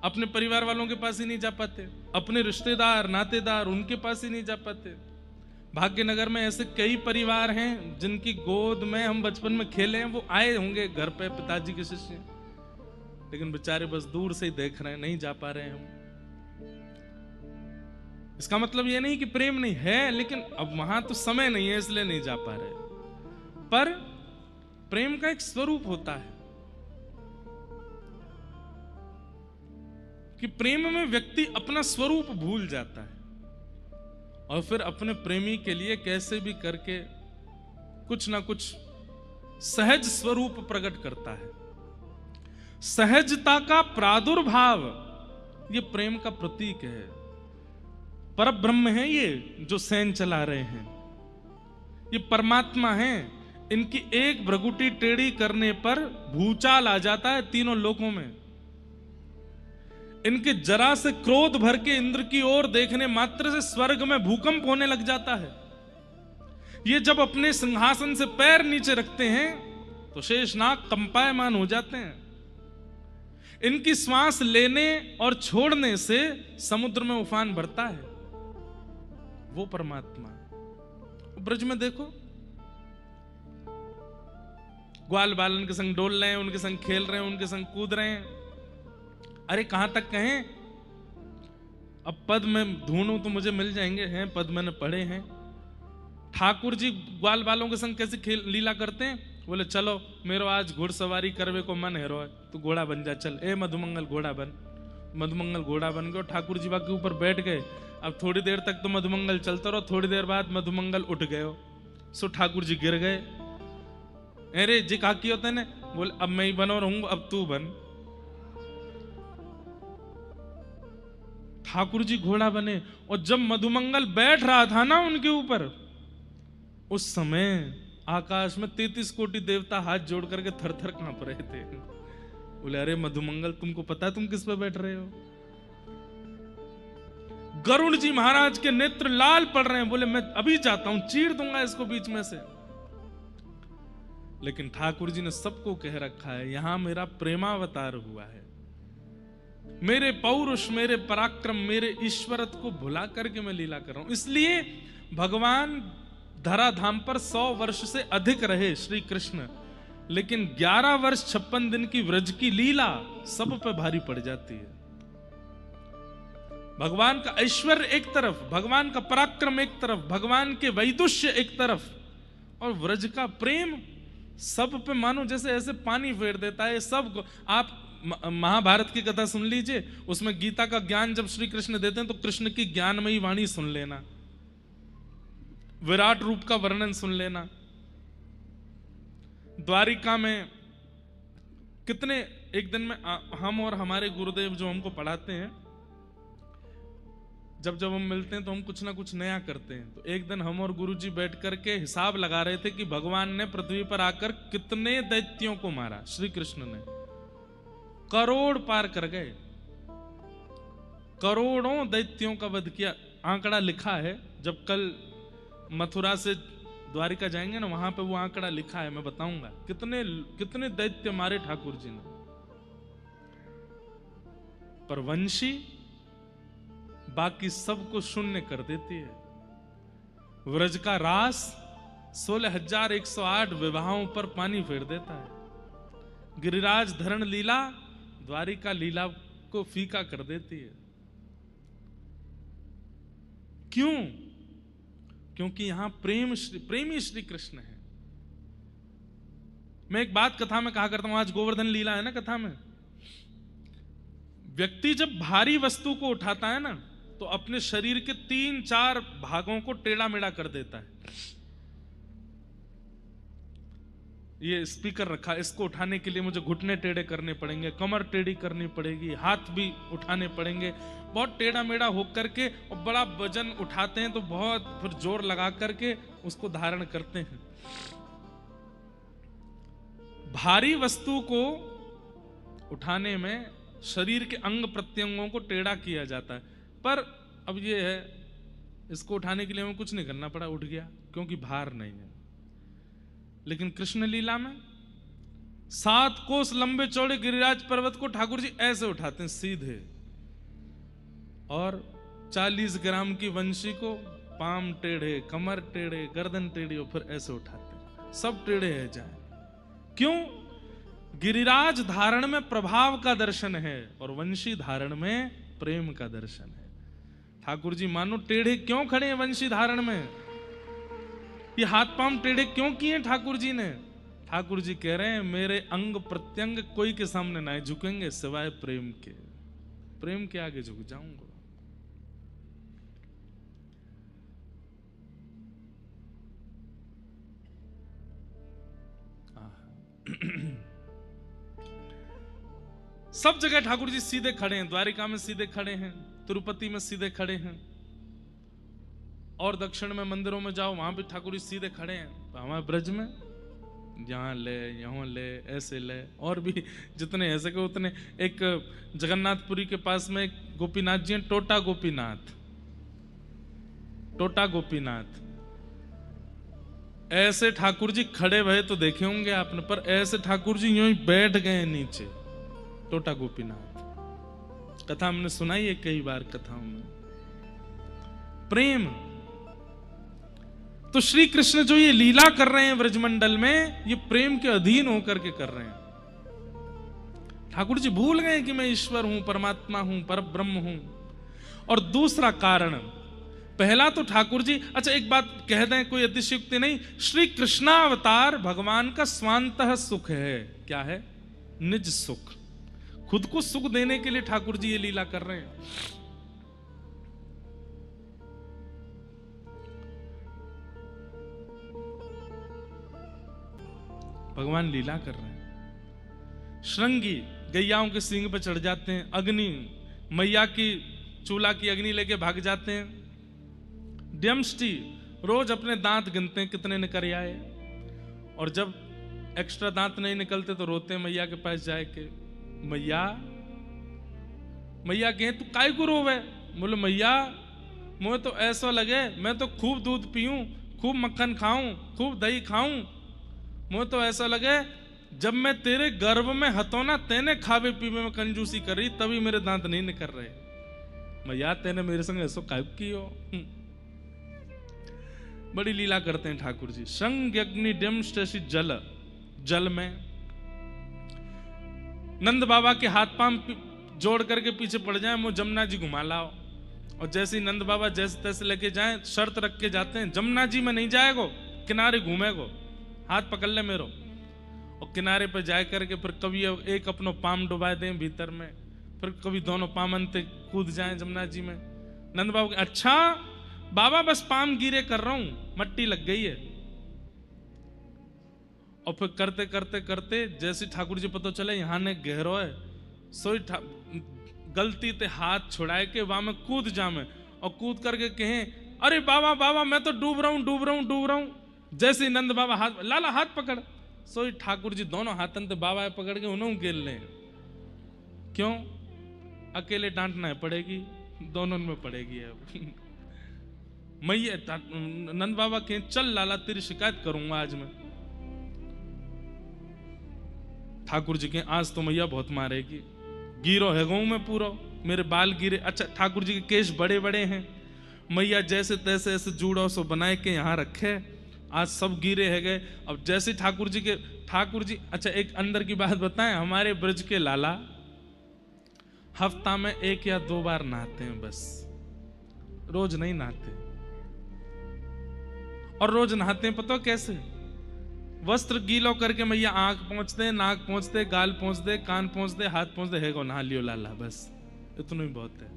Speaker 1: अपने परिवार वालों के पास ही नहीं जा पाते, अपने रिश्तेदार नातेदार उनके पास ही नहीं जा पाते। भाग्यनगर में ऐसे कई परिवार हैं जिनकी गोद में हम बचपन में खेले हैं, वो आए होंगे घर पे, पिताजी के शिष्य, लेकिन बेचारे बस दूर से ही देख रहे हैं, नहीं जा पा रहे हैं हम। इसका मतलब ये नहीं कि प्रेम नहीं है, लेकिन अब वहां तो समय नहीं है इसलिए नहीं जा पा रहे। पर प्रेम का एक स्वरूप होता है कि प्रेम में व्यक्ति अपना स्वरूप भूल जाता है और फिर अपने प्रेमी के लिए कैसे भी करके कुछ ना कुछ सहज स्वरूप प्रकट करता है। सहजता का प्रादुर्भाव ये प्रेम का प्रतीक है। परब्रह्म है ये जो सैन चला रहे हैं, ये परमात्मा है। इनकी एक भ्रगुटी टेढ़ी करने पर भूचाल आ जाता है तीनों लोकों में। इनके जरा से क्रोध भर के इंद्र की ओर देखने मात्र से स्वर्ग में भूकंप होने लग जाता है। ये जब अपने सिंहासन से पैर नीचे रखते हैं तो शेषनाग कंपायमान हो जाते हैं। इनकी श्वास लेने और छोड़ने से समुद्र में उफान भरता है वो परमात्मा। ब्रज में देखो, ग्वाल बालन के संग डोल रहे हैं, उनके संग खेल रहे हैं, उनके संग कूद रहे हैं। अरे कहां तक कहें, अब पद में ढूंढूं तो मुझे मिल जाएंगे, हैं पद मैंने पढ़े हैं। ठाकुर जी ग्वाल बालों के संग कैसे खेल लीला करते हैं, बोले चलो मेरो आज घुड़सवारी करवे को मन है रो, तू घोड़ा बन जा, चल ए मधुमंगल घोड़ा बन। मधुमंगल घोड़ा बन गए, ठाकुर जी के ऊपर बैठ गए। अब थोड़ी देर तक तो मधुमंगल चलता रहो, थोड़ी देर बाद मधुमंगल उठ गए हो, सो ठाकुर जी गिर गए। अरे जी कहा की होते ने, बोले अब मैं ही बनो रहूंगा, अब तू बन। ठाकुर जी घोड़ा बने, और जब मधुमंगल बैठ रहा था ना उनके ऊपर, उस समय आकाश में 33 कोटि देवता हाथ जोड़ करके थर थर कांप रहे थे। बोले अरे मधुमंगल तुमको पता है तुम किस पे बैठ रहे हो? गरुड़ जी महाराज के नेत्र लाल पड़ रहे हैं, बोले मैं अभी जाता हूं, चीर दूंगा इसको बीच में से। लेकिन ठाकुर जी ने सबको कह रखा है यहां मेरा प्रेमावतार हुआ है, मेरे पौरुष, मेरे पराक्रम, मेरे ईश्वरत्व को भुला करके मैं लीला कर रहा हूं। इसलिए भगवान धराधाम पर 100 वर्ष से अधिक रहे श्री कृष्ण, लेकिन 11 वर्ष 56 दिन की व्रज की लीला सब पे भारी पड़ जाती है। भगवान का ऐश्वर्य एक तरफ, भगवान का पराक्रम एक तरफ, भगवान के वैदुष्य एक तरफ, और व्रज का प्रेम सब पे मानो जैसे ऐसे पानी फेर देता है सब। आप महाभारत की कथा सुन लीजिए, उसमें गीता का ज्ञान जब श्री कृष्ण देते हैं तो कृष्ण की ज्ञानमयी वाणी सुन लेना, विराट रूप का वर्णन सुन लेना। द्वारिका में कितने, एक दिन में हम और हमारे गुरुदेव जो हमको पढ़ाते हैं, जब जब हम मिलते हैं तो हम कुछ ना कुछ नया करते हैं। तो एक दिन हम और गुरुजी बैठ करके हिसाब लगा रहे थे कि भगवान ने पृथ्वी पर आकर कितने दैत्यों को मारा। श्री कृष्ण ने करोड़ पार कर गए, करोड़ों दैत्यों का वध किया। आंकड़ा लिखा है, जब कल मथुरा से द्वारिका जाएंगे ना, वहां पे वो आंकड़ा लिखा है, मैं बताऊंगा कितने कितने दैत्य मारे ठाकुर जी ने। पर वंशी बाकी सबको शून्य कर देती है। व्रज का रास 16,108 विवाहों पर पानी फेर देता है। गिरिराज धरण लीला द्वारिका लीला को फीका कर देती है। क्यों? क्योंकि यहां प्रेमी श्री कृष्ण है। मैं एक बात कथा में कहा करता हूं, आज गोवर्धन लीला है ना कथा में, व्यक्ति जब भारी वस्तु को उठाता है ना तो अपने शरीर के 3-4 भागों को टेढ़ा मेढ़ा कर देता है। ये स्पीकर रखा, इसको उठाने के लिए मुझे घुटने टेढ़े करने पड़ेंगे, कमर टेढ़ी करनी पड़ेगी, हाथ भी उठाने पड़ेंगे, बहुत टेढ़ा मेढ़ा होकर के, और बड़ा वजन उठाते हैं तो बहुत फिर जोर लगा करके उसको धारण करते हैं। भारी वस्तु को उठाने में शरीर के अंग प्रत्यंगों को टेढ़ा किया जाता है, पर अब ये है इसको उठाने के लिए हमें कुछ नहीं करना पड़ा, उठ गया क्योंकि भार नहीं है। लेकिन कृष्ण लीला में 7 कोस लंबे चौड़े गिरिराज पर्वत को ठाकुर जी ऐसे उठाते हैं सीधे, और 40 ग्राम की वंशी को पाम टेढ़े, कमर टेढ़े, गर्दन टेढ़ी, और फिर ऐसे उठाते हैं, सब टेढ़े है जाए। क्यों? गिरिराज धारण में प्रभाव का दर्शन है और वंशी धारण में प्रेम का दर्शन है। ठाकुर जी मानो टेढ़े क्यों खड़े हैं वंशी धारण में? ये हाथ पांव टेढ़े क्यों किए ठाकुर जी ने? ठाकुर जी कह रहे हैं मेरे अंग प्रत्यंग कोई के सामने नहीं झुकेंगे सिवाय प्रेम के। प्रेम के आगे झुक जाऊंगा। सब जगह ठाकुर जी सीधे खड़े हैं, द्वारिका में सीधे खड़े हैं, तिरुपति में सीधे खड़े हैं, और दक्षिण में मंदिरों में जाओ वहां भी ठाकुर जी सीधे खड़े हैं। तो हमारे ब्रज में यहाँ ले, यहाँ ले, ऐसे ले, और भी जितने ऐसे के उतने। एक जगन्नाथपुरी के पास में एक गोपीनाथ जी हैं, टोटा गोपीनाथ, टोटा गोपीनाथ। ऐसे ठाकुर जी खड़े भये तो देखे होंगे आपने, पर ऐसे ठाकुर जी यूं ही बैठ गए नीचे, टोटा गोपीनाथ। कथा हमने सुनाई है कई बार कथाओं में। प्रेम तो श्री कृष्ण जो ये लीला कर रहे हैं व्रजमंडल में, ये प्रेम के अधीन होकर के कर रहे हैं। ठाकुर जी भूल गए कि मैं ईश्वर हूं, परमात्मा हूं, परब्रह्म हूं। और दूसरा कारण, पहला तो ठाकुर जी, अच्छा एक बात कह दें, कोई अतिशयोक्ति नहीं, श्री कृष्णावतार भगवान का स्वांतः सुख है। क्या है? निज सुख, खुद को सुख देने के लिए ठाकुर जी ये लीला कर रहे हैं। भगवान लीला कर रहे हैं। श्रृंगी गैयाओं के सींग पे चढ़ जाते हैं, अग्नि मैया की चूल्हा की अग्नि लेके भाग जाते हैं। ड्यमष्टि रोज अपने दांत गिनते हैं कितने निकल आए, और जब एक्स्ट्रा दांत नहीं निकलते तो रोते हैं मैया के पास जाए के, मैया मैया कहे तू काय को रोवे? बोले मैया मुझे तो ऐसा लगे मैं तो खूब दूध पीऊं, खूब मक्खन खाऊं, खूब दही खाऊं, मुझे तो ऐसा लगे जब मैं तेरे गर्भ में हतो ना, तेने खावे पीवे में कंजूसी करी तभी मेरे दांत नहीं निकल रहे। मैया तेने मेरे संग ऐसा कायब की हो। बड़ी लीला करते हैं ठाकुर जी। संग अग्नि डमष्टि जल, जल में नंद बाबा के हाथ पांव जोड़ करके पीछे पड़ जाए, मुझे जमुना जी घुमा लाओ। और जैसे ही नंद बाबा जैसे तैसे लेके जाएं, शर्त रख के जाते हैं, जमुना जी में नहीं जाएगो, किनारे घूमेगो, हाथ पकड़ ले मेरो। और किनारे पर जाए करके फिर कभी एक अपनो पाम डुबा दें भीतर में, फिर कभी दोनों पाम अंते कूद जाएं जमुना जी में। नंद बाबा, अच्छा बाबा बस पाम गिरे कर रहा हूं, मट्टी लग गई है। और फिर करते करते करते जैसे ठाकुर जी पता चले यहाँ ने गहरो है, सोई गलती ते हाथ छुड़ाए के वहां में कूद जामे, और कूद करके कहें अरे बाबा बाबा मैं तो डूब रहा हूं, डूब रहा हूं, डूब रहा हूं। जैसे नंद बाबा हाथ, लाला हाथ पकड़, सोई ठाकुर जी दोनों हाथन ते बाबा पकड़ के उन्होंने गेल ले। क्यों? अकेले डांटना है पड़ेगी, दोनों में पड़ेगी अब। मैया नंद बाबा कहें चल लाला तेरी शिकायत करूंगा आज मैं। ठाकुर जी कहें आज तो मैया बहुत मारेगी, गिरो है गऊ में पूरा, मेरे बाल गिरे। अच्छा ठाकुर जी के केश बड़े बड़े हैं, मैया जैसे तैसे ऐसे जूड़ो सो बनाए के यहाँ रखे, आज सब गिरे है गए। अब जैसे ठाकुर जी, अच्छा एक अंदर की बात बताएं, हमारे ब्रज के लाला हफ्ता में 1 या 2 बार नहाते हैं बस, रोज नहीं नहाते। और रोज नहाते हैं पता कैसे? वस्त्र गीलो करके मैया आंख पहुंचते, नाक पहुंचते, गाल पहुंचते, कान पहुंचते, हाथ पहुंचते, है को नहा लियो लाला, बस इतना ही बहुत है।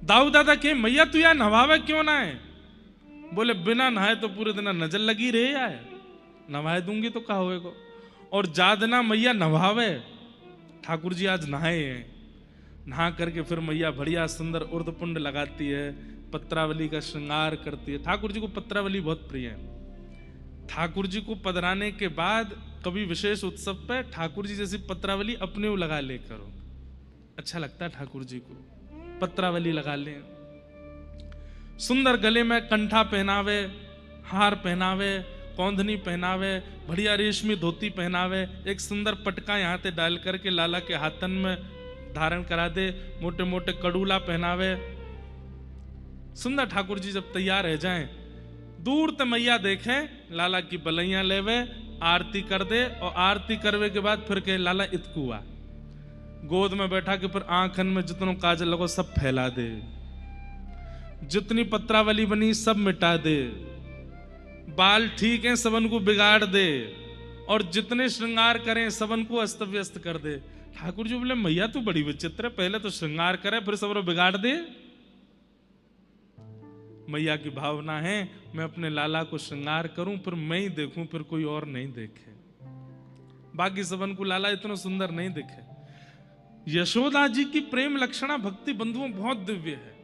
Speaker 1: दाऊ दादा के मैया तू यार नहावे क्यों ना है? बोले बिना नहाए तो पूरे दिन नजर लगी रहे यार, नहाए दूंगी तो क्या होएगा। और जादना मैया नहावे, ठाकुर जी आज नहाए हैं, नहा करके फिर मैया बढ़िया सुंदर उर्दपुंड लगाती है, पत्रावली का श्रृंगार करती है। ठाकुर जी को पत्रावली बहुत प्रिय है। ठाकुर जी को पधराने के बाद कभी विशेष उत्सव पे ठाकुर जी जैसी पत्रावली अपने को लगा ले करो, अच्छा लगता है ठाकुर जी को, पत्रावली लगा ले। सुंदर गले में कंठा पहनावे, हार पहनावे, कौंधनी पहनावे, बढ़िया रेशमी धोती पहनावे, एक सुंदर पटका यहाँ पे डाल करके लाला के हाथन में धारण करा दे, मोटे मोटे कड़ूला पहनावे। सुंदर ठाकुर जी जब तैयार रह जाएं, दूर ते मैया देखे, लाला की बलैया लेवे, आरती कर दे, और आरती करवे के बाद फिर के लाला इतकुआ गोद में बैठा के फिर आंखन में जितनों काजल लगो सब फैला दे, जितनी पत्रावली बनी सब मिटा दे, बाल ठीक है सबन को बिगाड़ दे, और जितने श्रृंगार करें सबन को अस्त व्यस्त कर दे। ठाकुर जी बोले मैया तू बड़ी विचित्र है, पहले तो श्रृंगार करे फिर सबरो बिगाड़ दे। मैया की भावना है मैं अपने लाला को श्रृंगार करूं, फिर मैं ही देखूं, फिर कोई और नहीं देखे, बाकी सबन को लाला इतना सुंदर नहीं दिखे। यशोदा जी की प्रेम लक्षणा भक्ति बंधुओं बहुत दिव्य है।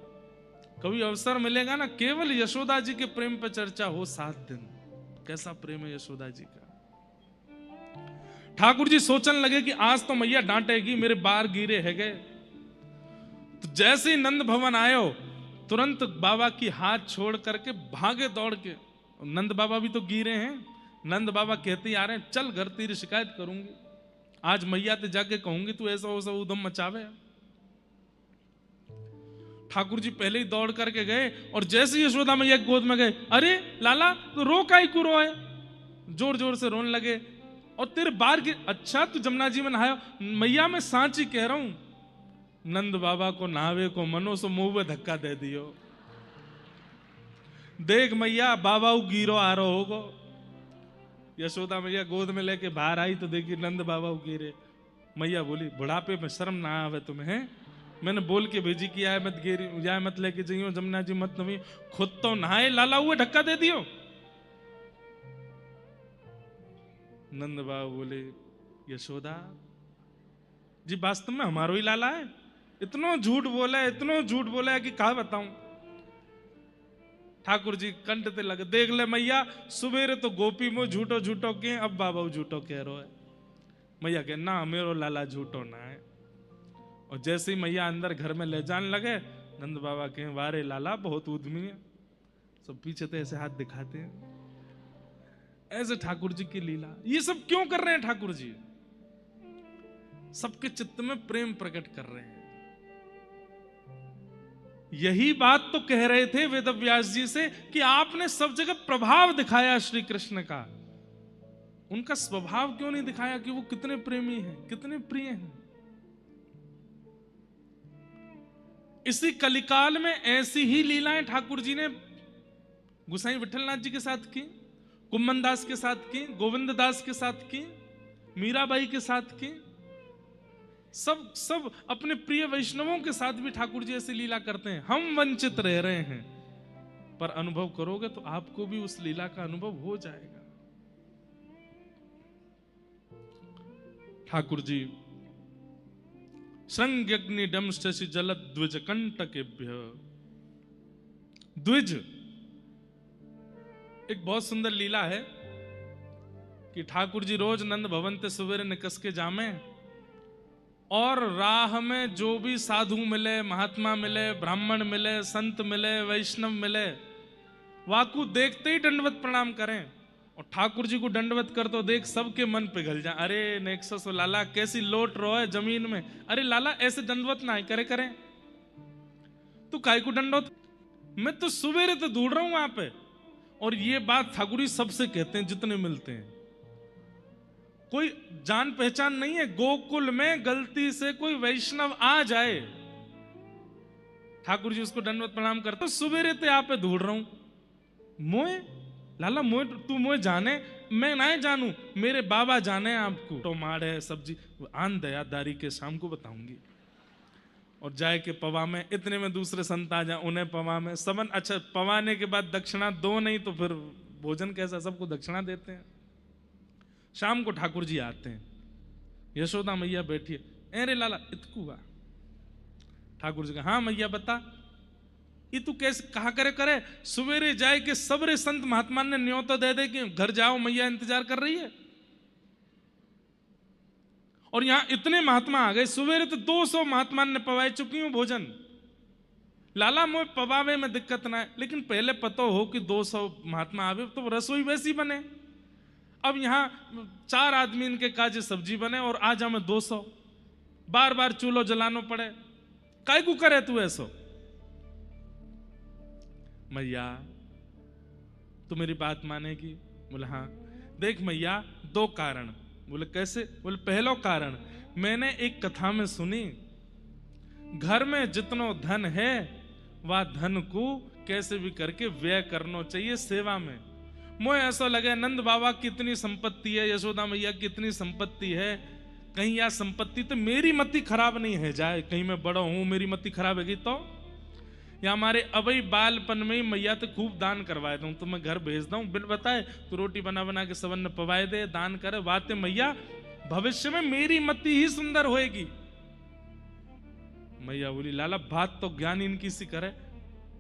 Speaker 1: कभी अवसर मिलेगा ना, केवल यशोदा जी के प्रेम पर चर्चा हो 7 दिन, कैसा प्रेम है यशोदा जी का। ठाकुर जी सोचने लगे कि आज तो मैया डांटेगी, मेरे बार गिरे है गए। तो जैसे ही नंद भवन आयो, तुरंत बाबा की हाथ छोड़ करके भागे दौड़ के, नंद बाबा भी तो गिरे हैं। नंद बाबा कहते आ रहे हैं चल घर तेरी शिकायत करूंगी, आज मैया ते जाके कहूंगी तू ऐसा वैसा उधम मचावे। ठाकुर जी पहले ही दौड़ करके गए, और जैसे ही यशोदा मैया की गोद में गए, अरे लाला तो रो काई को रोए, जोर जोर से रोने लगे। और तेरे बार की, अच्छा तू जमुना जी में नहाया? मैया मैं सांची कह रहा हूं, नंद बाबा को नहावे को मनो सो मुंह में धक्का दे दियो, देख मैया बाबा गिरो आ रहा होगो। यशोदा मैया गोद में लेके बाहर आई तो देखी नंद बाबा गिरे। मैया बोली बुढ़ापे में शर्म ना आवे तुम्हें? मैंने बोल के भेजी कि आए मत गिरी, जाए मत लेके जाइयो जमुना जी मत नवी, खुद तो नहाए लाला हुए धक्का दे दियो। नंद बाबा बोले यशोदा जी वास्तव में हमारो ही लाला है, इतना झूठ बोला है, इतना झूठ बोला है कि कहा बताऊं। ठाकुर जी कंठ ते लगे, देख ले मैया सुबेरे तो गोपी में झूठो झूठो के, अब बाबा झूठो कह रहा है। मैया के ना मेरो लाला झूठो ना है। और जैसे ही मैया अंदर घर में ले जाने लगे, नंद बाबा के वारे लाला बहुत उद्यमी है, सब पीछे तो ऐसे हाथ दिखाते हैं। ऐसे ठाकुर जी की लीला, ये सब क्यों कर रहे हैं ठाकुर जी? सबके चित्त में प्रेम प्रकट कर रहे हैं। यही बात तो कह रहे थे वेदव्यास जी से कि आपने सब जगह प्रभाव दिखाया श्री कृष्ण का, उनका स्वभाव क्यों नहीं दिखाया कि वो कितने प्रेमी हैं, कितने प्रिय हैं। इसी कलिकाल में ऐसी ही लीलाएं ठाकुर जी ने गुसाई विठलनाथ जी के साथ की, कुम्मन दास के साथ की, गोविंद दास के साथ की, मीराबाई के साथ की, सब अपने प्रिय वैष्णवों के साथ भी ठाकुर जी ऐसी लीला करते हैं। हम वंचित रह रहे हैं, पर अनुभव करोगे तो आपको भी उस लीला का अनुभव हो जाएगा। ठाकुर जी श्रृंग्यग्नि डमशि जलद द्विज कंटकेभ्य, द्विज एक बहुत सुंदर लीला है कि ठाकुर जी रोज नंद भवन ते सवेरे निकस के जामे, और राह में जो भी साधु मिले, महात्मा मिले, ब्राह्मण मिले, संत मिले, वैष्णव मिले, वाकू देखते ही दंडवत प्रणाम करें। और ठाकुर जी को दंडवत कर तो देख सबके मन पिघल जाए, अरे नेक्सस लाला कैसी लोट रो है जमीन में, अरे लाला ऐसे दंडवत ना करे करें, तू काय को दंडवत, मैं तो सवेरे तो ढूंढ रहा हूं वहां पे। और ये बात ठाकुर जी सबसे कहते हैं जितने मिलते हैं, कोई जान पहचान नहीं है। गोकुल में गलती से कोई वैष्णव आ जाए, ठाकुर जी उसको दंडवत प्रणाम करते, सवेरे ते आप पे ढूंढ रहा हूं, मोए लाला मोए तू मोए जाने, मैं ना जानू, मेरे बाबा जाने आपको। टमाड़ है सब्जी आन दयादारी के शाम को बताऊंगी। और जाए के पवा में, इतने में दूसरे संत आ जाए, उन्हें पवा में सबन। अच्छा, पवाने के बाद दक्षिणा दो नहीं तो फिर भोजन कैसा, सबको दक्षिणा देते हैं। शाम को ठाकुर जी आते हैं, यशोदा मैया बैठी है। अरे लाला इतकुआ। ठाकुर जी का, हाँ मैया बता। ये तू कैसे कहा करे सवेरे जाए के सबरे संत महात्मा ने न्योता दे दे कि घर जाओ मैया इंतजार कर रही है। और यहां इतने महात्मा आ गए, सवेरे तो 200 महात्मा ने पवाए चुकी हूं भोजन। लाला मोए पवावे में दिक्कत ना है, लेकिन पहले पता हो कि 200 महात्मा आवे तो रसोई वैसी बने। अब यहां 4 आदमी इनके काजे सब्जी बने और आज हमें 200 बार बार चूल्हो जलानो पड़े। काय को करे तू ऐसो? मैया तू मेरी बात मानेगी? बोले हाँ। देख मैया, 2 कारण। बोले कैसे? बोले पहलो कारण मैंने एक कथा में सुनी, घर में जितनो धन है वह धन को कैसे भी करके व्यय करना चाहिए सेवा में। मुझे ऐसा लगे नंद बाबा की इतनी संपत्ति है, यशोदा मैया की इतनी संपत्ति है, कहीं यह संपत्ति तो मेरी मति खराब नहीं है जाए, कहीं मैं बड़ा हूं मेरी मति खराब है तो या हमारे अबई बालपन में ही मैया तो खूब दान करवाए दूं, तो मैं घर भेज दूं, बिल बताए तो रोटी बना बना के सबन ने पवाए दे, दान करे, बातें मैया भविष्य में मेरी मति ही सुंदर होएगी। मैया बोली लाला बात तो ज्ञान इनकी सी करे।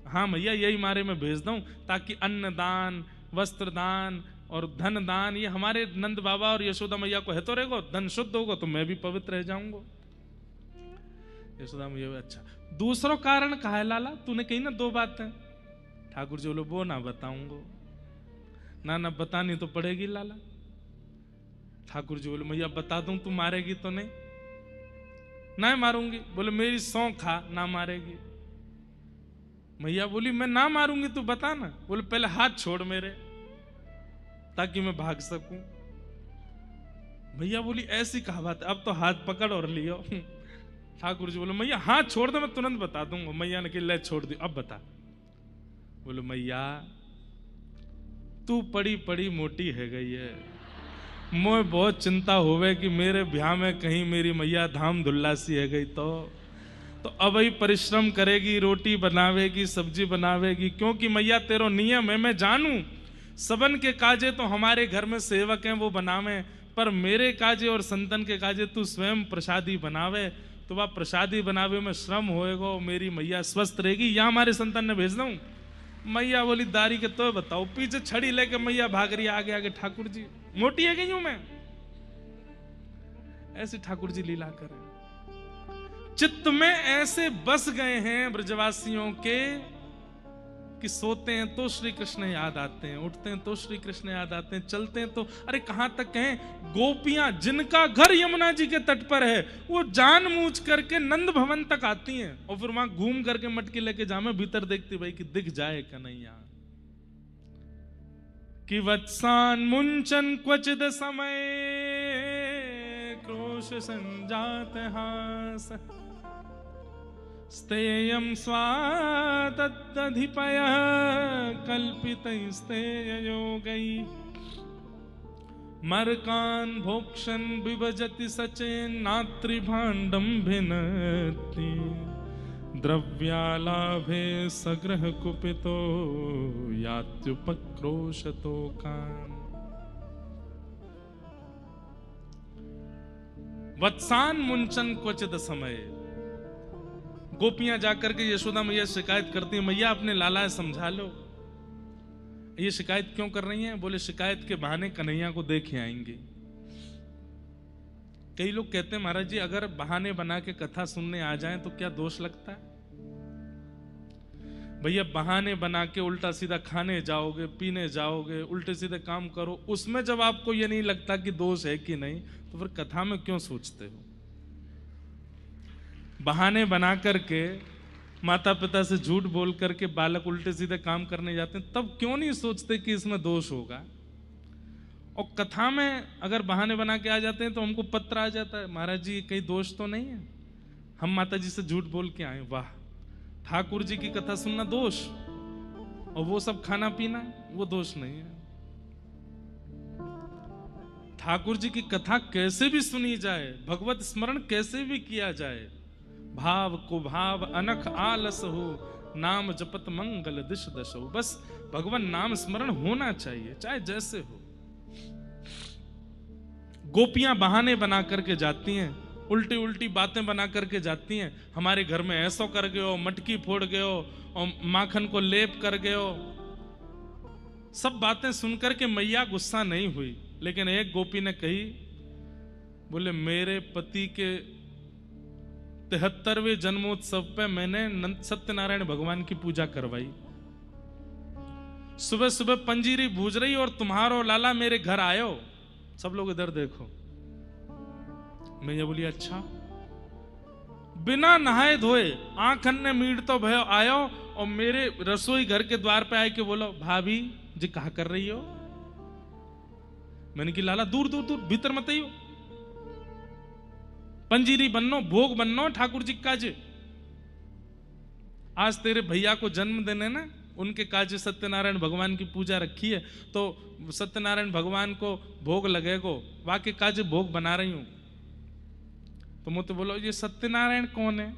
Speaker 1: हाँ मैया यही मारे मैं भेज दूं, ताकि अन्न दान, वस्त्र दान और धन दान ये हमारे नंद बाबा और यशोदा मैया को है तो रहेगा, धन शुद्ध होगा तो मैं भी पवित्र रह जाऊंगा। यशोदा मैया अच्छा दूसरा कारण कहा है लाला? तूने कही ना 2 बातें। ठाकुर जी बोलो वो ना बताऊंगा। ना बतानी तो पड़ेगी लाला। ठाकुर जी बोले मैया बता दूं तू मारेगी तो नहीं? ना मारूंगी। बोले मेरी सौं खा, ना मारेगी। मैया बोली मैं ना मारूंगी, तू बता ना। बोले पहले हाथ छोड़ मेरे, ताकि मैं भाग सकूं। मैया बोली ऐसी कहा बात है, अब तो हाथ पकड़ और लियो। ठाकुर जी बोले मैया हाथ छोड़ दे, मैं तुरंत बता दूंगा। मैया ने कहा ले छोड़ दी, अब बता। बोले मैया तू पड़ी पड़ी मोटी है गई है, मोए बहुत चिंता होवे कि मेरे ब्याह में कहीं मेरी मैया धाम धुल्लासी है गई तो अब ही परिश्रम करेगी, रोटी बनावेगी, सब्जी बनावेगी, क्योंकि मैया तेरो नियम है मैं जानू, सबन के काजे तो हमारे घर में सेवक हैं वो बनावे, पर मेरे काजे और संतन के काजे तू स्वयं प्रसादी बनावे, तो वह प्रसादी बनावे में श्रम होएगा, मेरी मैया स्वस्थ रहेगी, या हमारे संतन ने भेज दूं। मैया बोली दारी के तो बताओ, पीछे छड़ी लेके मैया भाग रही आगे आगे। ठाकुर जी मोटी है गई हूं मैं। ऐसे ठाकुर जी लीला करें, चित्त में ऐसे बस गए हैं ब्रजवासियों के कि सोते हैं तो श्री कृष्ण याद आते हैं, उठते हैं तो श्री कृष्ण याद आते हैं, चलते हैं तो अरे कहां तक कहें, गोपियां जिनका घर यमुना जी के तट पर है वो जानबूझ करके नंद भवन तक आती हैं और फिर वहां घूम करके मटकी लेके जामे भीतर देखती भाई कि दिख जाए कन्हैया। कि वत्सान मुंचन क्वचिद समय क्रोश संजात हास स्तेयं स्वादधिपयः कल्पितैस्तेययोगै मर्कान् भोक्षन् विभजति सचेन्नात्रिभाण्डं भिनत्ति द्रव्यालाभे सग्रह कुपितो यात्युपक्रोशतो कान्। वत्सान मुंचन क्वचिद समय, गोपियां जाकर के यशोदा मैया शिकायत करती हैं, मैया अपने लाला समझा लो, ये शिकायत क्यों कर रही हैं? बोले शिकायत के बहाने कन्हैया को देखे आएंगे। कई लोग कहते हैं महाराज जी अगर बहाने बना के कथा सुनने आ जाएं तो क्या दोष लगता है? भैया बहाने बना के उल्टा सीधा खाने जाओगे, पीने जाओगे, उल्टे सीधे काम करो, उसमें जब आपको ये नहीं लगता कि दोष है कि नहीं, तो फिर कथा में क्यों सोचते हो? बहाने बना करके माता पिता से झूठ बोल करके बालक उल्टे सीधे काम करने जाते हैं, तब क्यों नहीं सोचते कि इसमें दोष होगा? और कथा में अगर बहाने बना के आ जाते हैं तो हमको पत्र आ जाता है, महाराज जी कहीं दोष तो नहीं है, हम माता जी से झूठ बोल के आए। वाह, ठाकुर जी की कथा सुनना दोष और वो सब खाना पीना वो दोष नहीं है। ठाकुर जी की कथा कैसे भी सुनी जाए, भगवत स्मरण कैसे भी किया जाए, भाव को भाव अनख आलस हो, नाम जपत मंगल दिश दश हो। बस भगवान नाम स्मरण होना चाहिए, चाहे जैसे हो। गोपियां बहाने बना करके जाती हैं, उल्टी उल्टी बातें बना करके जाती हैं। हमारे घर में ऐसो कर गए हो, मटकी फोड़ गए हो, और माखन को लेप कर गए हो। सब बातें सुनकर के मैया गुस्सा नहीं हुई, लेकिन एक गोपी ने कही, बोले मेरे पति के 73वें जन्मोत्सव पे मैंने सत्यनारायण भगवान की पूजा करवाई। सुबह सुबह पंजीरी बूझ रही और तुम्हारो लाला मेरे घर आयो। सब लोग इधर देखो। मैया बोली अच्छा। बिना नहाए धोए आंखन ने मीट तो भयो आयो, और मेरे रसोई घर के द्वार पे आए के बोलो भाभी जी कहा कर रही हो। मैंने कि लाला दूर दूर दूर भीतर मत आइयो, पंजीरी बननो, भोग बननो ठाकुर जी काजे। आज तेरे भैया को जन्म देने ना, उनके काजे सत्यनारायण भगवान की पूजा रखी है, तो सत्यनारायण भगवान को भोग लगेगो, वाके काजे भोग बना रही हूं। तो मुझे बोलो ये सत्यनारायण कौन है।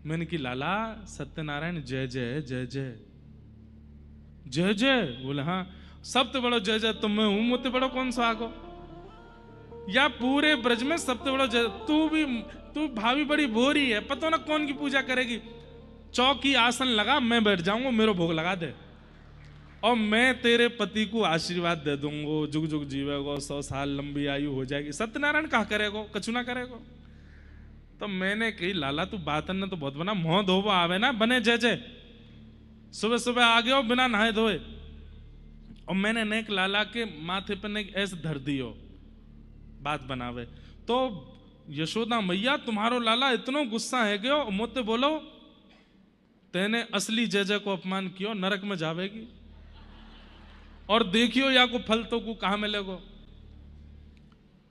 Speaker 1: मैंने कि लाला सत्यनारायण जय जय जय जय जय जय। बोले हाँ सबसे बड़ो जय जय तो मैं हूं, मुझे बड़ो कौन सा आगो, या पूरे ब्रज में सबसे बड़ा जय। तू भाभी बड़ी भोरी है, पता ना कौन की पूजा करेगी। चौकी आसन लगा, मैं बैठ जाऊंगा, मेरे भोग लगा दे, और मैं तेरे पति को आशीर्वाद दे दूंगा, जुग जुग जीवेगो, 100 साल लंबी आयु हो जाएगी। सत्यनारायण कहा करेगो, कछु ना करेगो। तो मैंने कही लाला तू बातन ने तो बहुत बना, मोह धोबो आवे ना बने जय जय। सुबह सुबह आ गए हो बिना नहाए धोए, और मैंने नेक लाला के माथे पर नेक ऐसे धर दियो बात बनावे। तो यशोदा मैया तुम्हारो लाला इतनो गुस्सा है गयो, मुझसे बोलो तेने असली जय जय को अपमान कियो, नरक में जावेगी, और देखियो या को फल तो को कहां मिलेगो।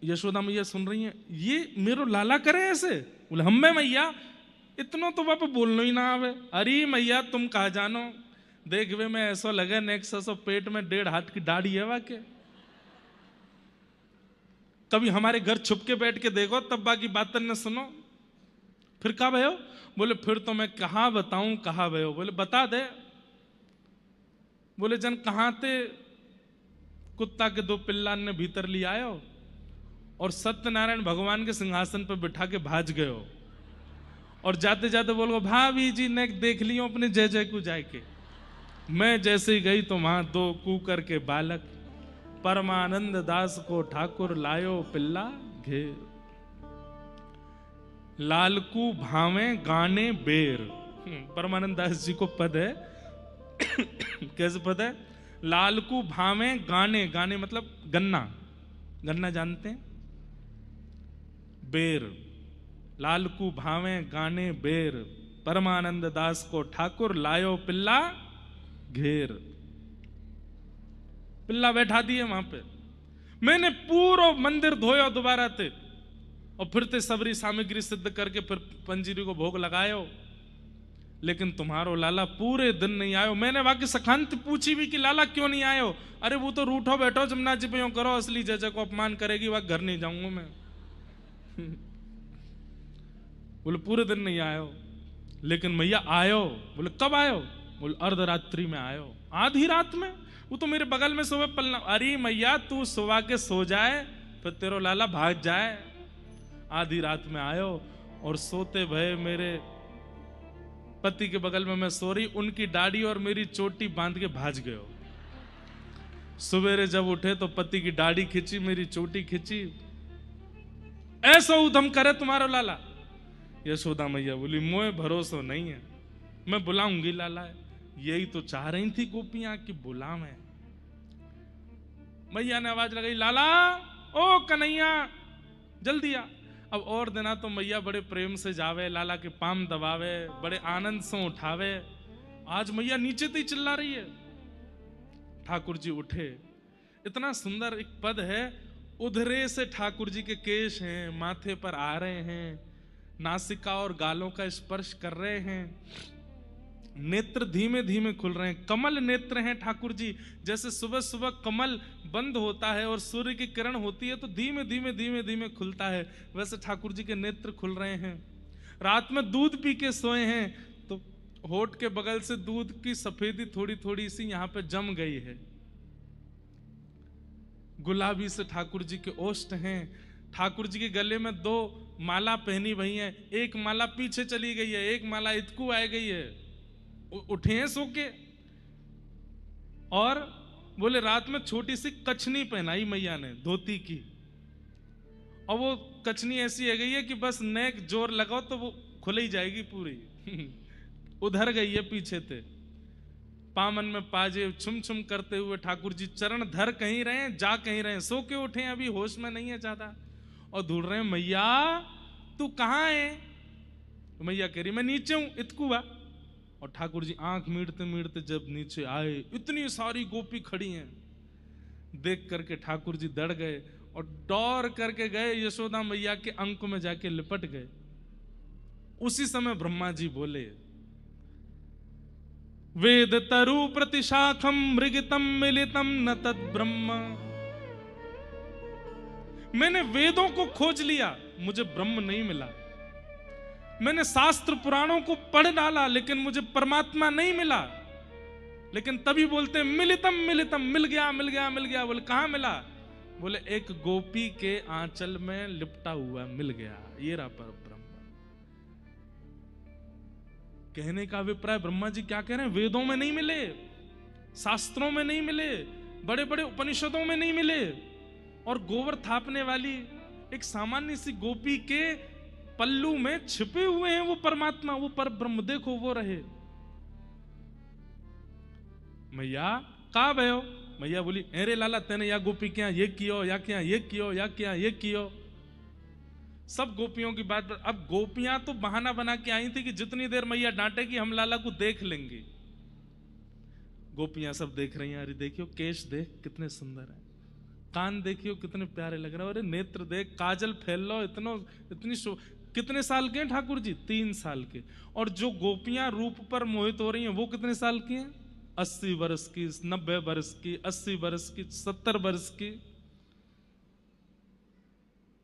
Speaker 1: यशोदा मैया सुन रही है, ये मेरो लाला करे ऐसे। बोले हमें मैया इतनो तो बाप बोलनो ही ना आवे। अरे मैया तुम कहा जानो, देखवे में ऐसा लगे नेक्सस पेट में 1.5 हाथ की दाढ़ी है वाके। कभी हमारे घर छुप के बैठ के देखो, तब बाकी बातन न सुनो। फिर कहा भयो। बोले फिर तो मैं कहा बताऊं कहा भयो। बोले बता दे। बोले जन कहां थे कुत्ता के 2 पिल्लान ने भीतर ले आयो, और सत्यनारायण भगवान के सिंहासन पर बिठा के भाज गयो, और जाते जाते बोलो भाभी जी ने देख लियो अपने जय जय को जाके। मैं जैसे ही गई तो वहां 2 कूकर के बालक, परमानंद दास को ठाकुर लायो पिल्ला घेर, लालकू भावे गाने बेर। परमानंद दास जी को पद है। कैसे पद है। लालकू भावे गाने, गाने मतलब गन्ना, गन्ना जानते हैं, बेर, लालकू भावे गाने बेर, परमानंद दास को ठाकुर लायो पिल्ला घेर। पिल्ला बैठा दिए वहां पे। मैंने पूरा मंदिर धोयो दोबारा ते, और फिर ते सबरी सामग्री सिद्ध करके फिर पंजीरी को भोग लगायो, लेकिन तुम्हारो लाला पूरे दिन नहीं आयो। मैंने बाकी सखांत पूछी भी कि लाला क्यों नहीं आयो। अरे वो तो रूठो बैठो जमुना जी पे यूं करो, असली जय जय को अपमान करेगी, वह घर नहीं जाऊंगा मैं। बोले पूरे दिन नहीं आयो। लेकिन मैया आयो। बोले कब आयो। बोले अर्धरात्रि में आयो। आधी रात में। वो तो मेरे बगल में सोवे पलना। अरे मैया तू सुबह के सो जाए, फिर तेरो लाला भाग जाए। आधी रात में आयो, और सोते भय मेरे पति के बगल में मैं सो रही, उनकी दाढ़ी और मेरी चोटी बांध के भाज गयो। सवेरे जब उठे तो पति की दाढ़ी खींची, मेरी चोटी खींची। ऐसा उधम करे तुम्हारा लाला। यशोदा मैया बोली मोए भरोसा नहीं है, मैं बुलाऊंगी लाला। यही तो चाह रही थी गोपियां कि बुलावे। मैया ने आवाज लगाई, लाला ओ कन्हैया जल्दी आ। अब और दिना तो मैया बड़े प्रेम से जावे, लाला के पाम दबावे, बड़े आनंद से उठावे। आज मैया नीचे तो ही चिल्ला रही है। ठाकुर जी उठे। इतना सुंदर एक पद है, उधरे से ठाकुर जी के केश हैं, माथे पर आ रहे हैं, नासिका और गालों का स्पर्श कर रहे हैं। नेत्र धीमे धीमे खुल रहे हैं, कमल नेत्र हैं ठाकुर जी। जैसे सुबह सुबह कमल बंद होता है और सूर्य की किरण होती है तो धीमे धीमे धीमे धीमे खुलता है, वैसे ठाकुर जी के नेत्र खुल रहे हैं। रात में दूध पी के सोए हैं तो होठ के बगल से दूध की सफेदी थोड़ी थोड़ी सी यहां पे जम गई है। गुलाबी से ठाकुर जी के ओष्ठ हैं। ठाकुर जी के गले में 2 माला पहनी हुई है, एक माला पीछे चली गई है, एक माला इतकू आ गई है। उठे हैं सो के और बोले रात में छोटी सी कछनी पहनाई मैया ने धोती की, और वो कछनी ऐसी है गई है कि बस नेक जोर लगाओ तो वो खुल ही जाएगी पूरी। उधर गई है पीछे थे। पामन में पाजे छुम छुम करते हुए ठाकुर जी चरण धर कहीं रहे हैं, जा कहीं रहे हैं, सो के उठे हैं, अभी होश में नहीं है ज्यादा, और ढूंढ रहे हैं मैया तू कहां है। तो मैया कह रही मैं नीचे हूं, इतकुआ। और ठाकुर जी आंख मीड़ते मीड़ते जब नीचे आए, इतनी सारी गोपी खड़ी हैं। देख करके ठाकुर जी डर गए और डर करके गए यशोदा मैया के अंक में जाके लिपट गए। उसी समय ब्रह्मा जी बोले, वेद तरु प्रतिशाखम मृगितम मिलितम न तद ब्रह्म। मैंने वेदों को खोज लिया, मुझे ब्रह्म नहीं मिला। मैंने शास्त्र पुराणों को पढ़ डाला लेकिन मुझे परमात्मा नहीं मिला। लेकिन तभी बोलते मिलितम मिलितम, मिल गया मिल गया मिल गया। बोले कहां मिला? बोले एक गोपी के आंचल में लिपटा हुआ मिल गया, ये रहा पर ब्रह्म। कहने का अभिप्राय ब्रह्मा जी क्या कह रहे हैं, वेदों में नहीं मिले, शास्त्रों में नहीं मिले, बड़े बड़े उपनिषदों में नहीं मिले, और गोबर थापने वाली एक सामान्य सी गोपी के पल्लू में छिपे हुए हैं वो परमात्मा, वो पर ब्रह्म। देखो वो रहे। मैया कहा भयो? मैया बोली अरे लाला तेने या गोपी क्या ये कियो, या क्या ये कियो, या क्या ये कियो। सब गोपियों की बात। अब गोपियां तो बहाना बना के आई थी कि जितनी देर मैया डांटेगी हम लाला को देख लेंगे। गोपियां सब देख रही हैं, अरे देखियो केश देख कितने सुंदर है, कान देखियो कितने प्यारे लग रहे हैं, अरे नेत्र देख, काजल फैल लो, इतनी कितने साल के हैं ठाकुर जी? 3 साल के। और जो गोपियां रूप पर मोहित हो रही हैं वो कितने साल की हैं? 80 वर्ष की, 90 वर्ष की, 80 वर्ष की, 70 वर्ष की।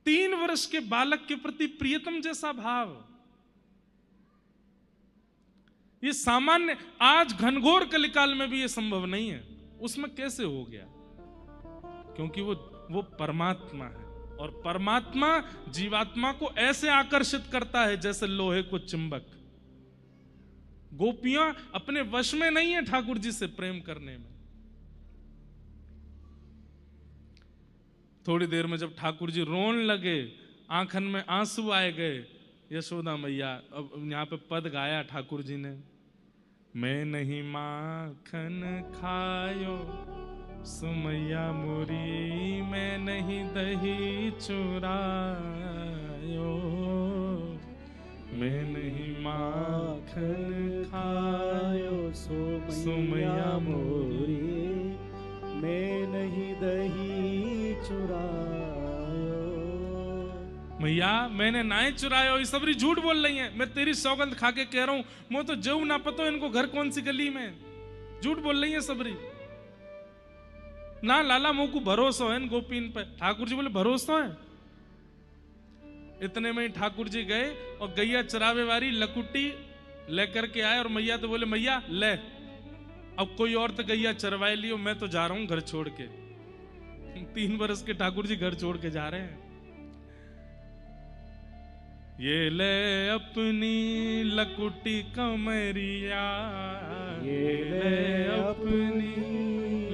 Speaker 1: 3 वर्ष के बालक के प्रति प्रियतम जैसा भाव, ये सामान्य आज घनघोर कलिकाल में भी ये संभव नहीं है। उसमें कैसे हो गया? क्योंकि वो परमात्मा है, और परमात्मा जीवात्मा को ऐसे आकर्षित करता है जैसे लोहे को चुंबक। गोपियां अपने वश में नहीं है ठाकुर जी से प्रेम करने में। थोड़ी देर में जब ठाकुर जी रोने लगे, आंखन में आंसू आए गए, यशोदा मैया, अब यहां पे पद गाया ठाकुर जी ने, मैं नहीं माखन खायो सुमैया मोरी, मैं नहीं दही चुरायो, मैं नहीं माखन खायो सुमैया मोरी, मैं नहीं दही चुरायो। मैया मैंने नाई चुरायो, ये सबरी झूठ बोल रही है। मैं तेरी सौगंध खा के कह रहा हूं, मैं तो जऊ ना पतो इनको घर कौन सी गली में। झूठ बोल रही है सबरी। ना लाला मुंह को भरोसा है गोपीन पे। ठाकुर जी बोले भरोसा है। इतने में ही ठाकुर जी गए और गैया चरावे वाली लकुटी लेकर के आए, और मैया तो बोले मैया ले, अब कोई और तो गैया चरवाए लियो, मैं तो जा रहा हूं घर छोड़ के। 3 वर्ष के ठाकुर जी घर छोड़ के जा रहे हैं। ये ले अपनी लकुटी कमरिया, ये ले अपनी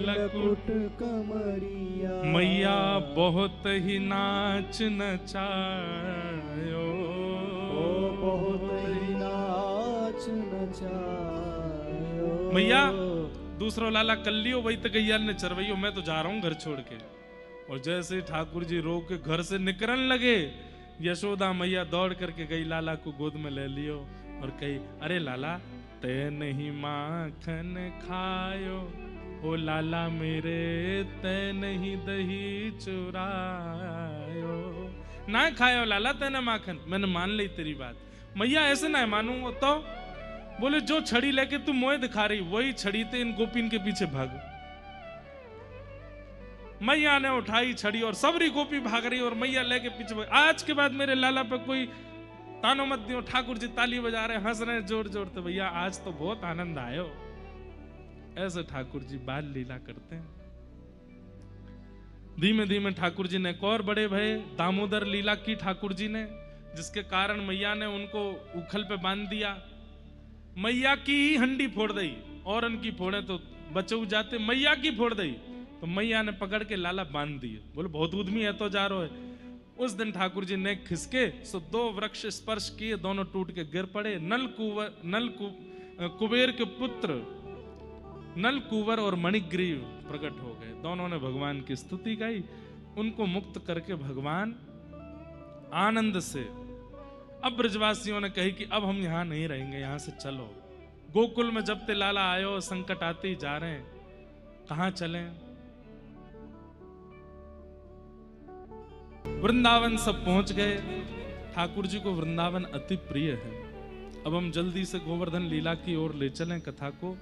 Speaker 1: लकुट कमरिया, मैया बहुत ही नाच नचायो, बहुत ही नाच नचायो। मैया दूसरा लाला कर लियो, वही तो गैया ने चरवैयो, मैं तो जा रहा हूं घर छोड़ के। और जैसे ठाकुर जी रो के घर से निकलने लगे, यशोदा मैया दौड़ करके गई, लाला को गोद में ले लियो और कही अरे लाला ते नहीं माखन खायो, ओ लाला मेरे ते नहीं दही चुरायो। ना खायो लाला तेने माखन, मैंने मान ली तेरी बात। मैया ऐसे ना मानूंगा तो बोले जो छड़ी लेके तू मोए दिखा रही वही छड़ी थे इन गोपीन के पीछे भाग। मैया ने उठाई छड़ी और सबरी गोपी भाग रही और मैया लेके पीछे भाग। आज के बाद मेरे लाला पे कोई तानो मत दियो, ठाकुर जी ताली बजा रहे हंस रहे जोर जोर। तो भैया आज तो बहुत आनंद आयो। ऐसे ठाकुर जी बाल लीला करते हैं। धीमे धीमे ठाकुर जी ने एक और बड़े भय, दामोदर लीला की ठाकुर जी ने, जिसके कारण मैया ने उनको उखल पे बांध दिया। मैया की ही हंडी फोड़ दी, और उनकी फोड़े तो बचे जाते, मैया की फोड़ दी तो मैया ने पकड़ के लाला बांध दिए। बोले बहुत उद्यमी है तो जा रहा है। उस दिन ठाकुर जी ने खिसके सो 2 वृक्ष स्पर्श किए, दोनों टूट के गिर पड़े। कुबेर के पुत्र नल कुंवर और मणिग्रीव प्रकट हो गए। दोनों ने भगवान की स्तुति गाई। उनको मुक्त करके भगवान आनंद से, अब ब्रजवासियों ने कही कि अब हम यहां नहीं रहेंगे, यहां से चलो। गोकुल में जब ते लाला आयो, संकट आते ही जा रहे हैं, कहां चलें? वृंदावन सब पहुंच गए। ठाकुर जी को वृंदावन अति प्रिय है। अब हम जल्दी से गोवर्धन लीला की ओर ले चलें कथा को।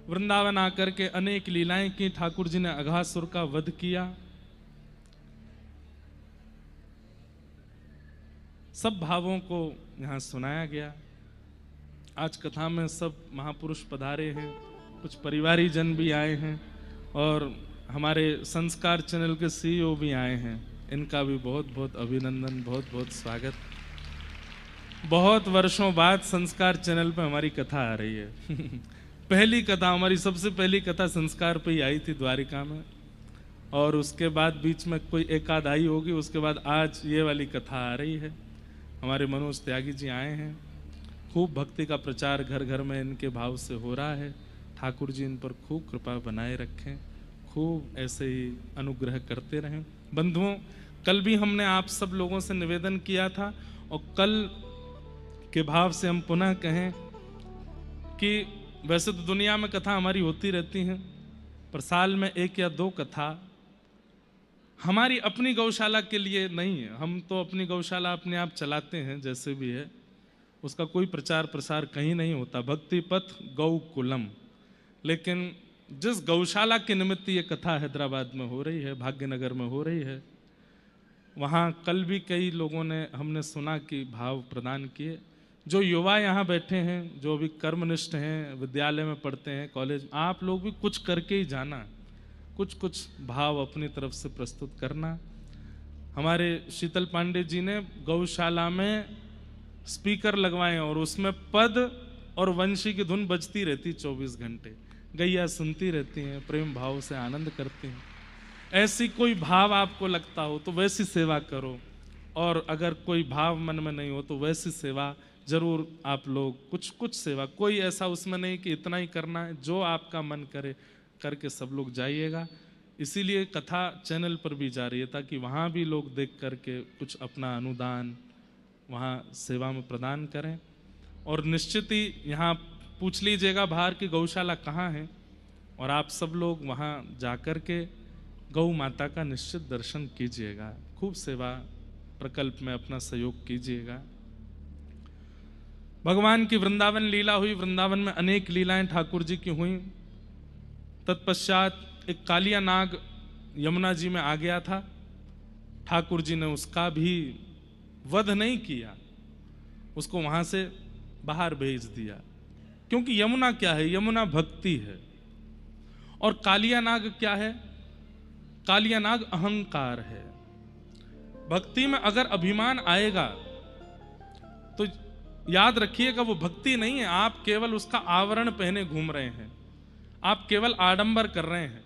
Speaker 1: वृंदावन आकर के अनेक लीलाएं की। ठाकुर जी ने अघासुर का वध किया। सब भावों को यहां सुनाया गया। आज कथा में सब महापुरुष पधारे हैं, कुछ परिवारी जन भी आए हैं और हमारे संस्कार चैनल के सीईओ भी आए हैं। इनका भी बहुत बहुत अभिनंदन, बहुत बहुत स्वागत। बहुत वर्षों बाद संस्कार चैनल पे हमारी कथा आ रही है। पहली कथा, हमारी सबसे पहली कथा संस्कार पे ही आई थी द्वारिका में, और उसके बाद बीच में कोई एक आध आई होगी। उसके बाद आज ये वाली कथा आ रही है। हमारे मनोज त्यागी जी आए हैं। खूब भक्ति का प्रचार घर घर में इनके भाव से हो रहा है। ठाकुर जी इन पर खूब कृपा बनाए रखें, खूब ऐसे ही अनुग्रह करते रहें। बंधुओं, कल भी हमने आप सब लोगों से निवेदन किया था और कल के भाव से हम पुनः कहें कि वैसे तो दुनिया में कथा हमारी होती रहती हैं, पर साल में 1 या 2 कथा हमारी अपनी गौशाला के लिए नहीं है। हम तो अपनी गौशाला अपने आप चलाते हैं जैसे भी है, उसका कोई प्रचार प्रसार कहीं नहीं होता। भक्ति पथ गौ कुलम। लेकिन जिस गौशाला के निमित्त ये कथा हैदराबाद में हो रही है, भाग्यनगर में हो रही है, वहाँ कल भी कई लोगों ने हमने सुना कि भाव प्रदान किए। जो युवा यहाँ बैठे हैं, जो अभी कर्मनिष्ठ हैं, विद्यालय में पढ़ते हैं, कॉलेज, आप लोग भी कुछ करके ही जाना, कुछ कुछ भाव अपनी तरफ से प्रस्तुत करना। हमारे शीतल पांडे जी ने गौशाला में स्पीकर लगवाए और उसमें पद और वंशी की धुन बजती रहती 24 घंटे। गैया सुनती रहती हैं, प्रेम भाव से आनंद करती हैं। ऐसी कोई भाव आपको लगता हो तो वैसी सेवा करो, और अगर कोई भाव मन में नहीं हो तो वैसी सेवा जरूर आप लोग कुछ कुछ सेवा, कोई ऐसा उसमें नहीं कि इतना ही करना है, जो आपका मन करे करके सब लोग जाइएगा। इसीलिए कथा चैनल पर भी जा रही है ताकि वहाँ भी लोग देख करके कुछ अपना अनुदान वहाँ सेवा में प्रदान करें। और निश्चित ही यहाँ पूछ लीजिएगा बाहर की गौशाला कहाँ है, और आप सब लोग वहाँ जाकर के गौ माता का निश्चित दर्शन कीजिएगा। खूब सेवा प्रकल्प में अपना सहयोग कीजिएगा। भगवान की वृंदावन लीला हुई। वृंदावन में अनेक लीलाएं ठाकुर जी की हुई। तत्पश्चात एक कालिया नाग यमुना जी में आ गया था। ठाकुर जी ने उसका भी वध नहीं किया, उसको वहां से बाहर भेज दिया, क्योंकि यमुना क्या है? यमुना भक्ति है। और कालिया नाग क्या है? कालिया नाग अहंकार है। भक्ति में अगर अभिमान आएगा तो याद रखिएगा वो भक्ति नहीं है, आप केवल उसका आवरण पहने घूम रहे हैं, आप केवल आडंबर कर रहे हैं।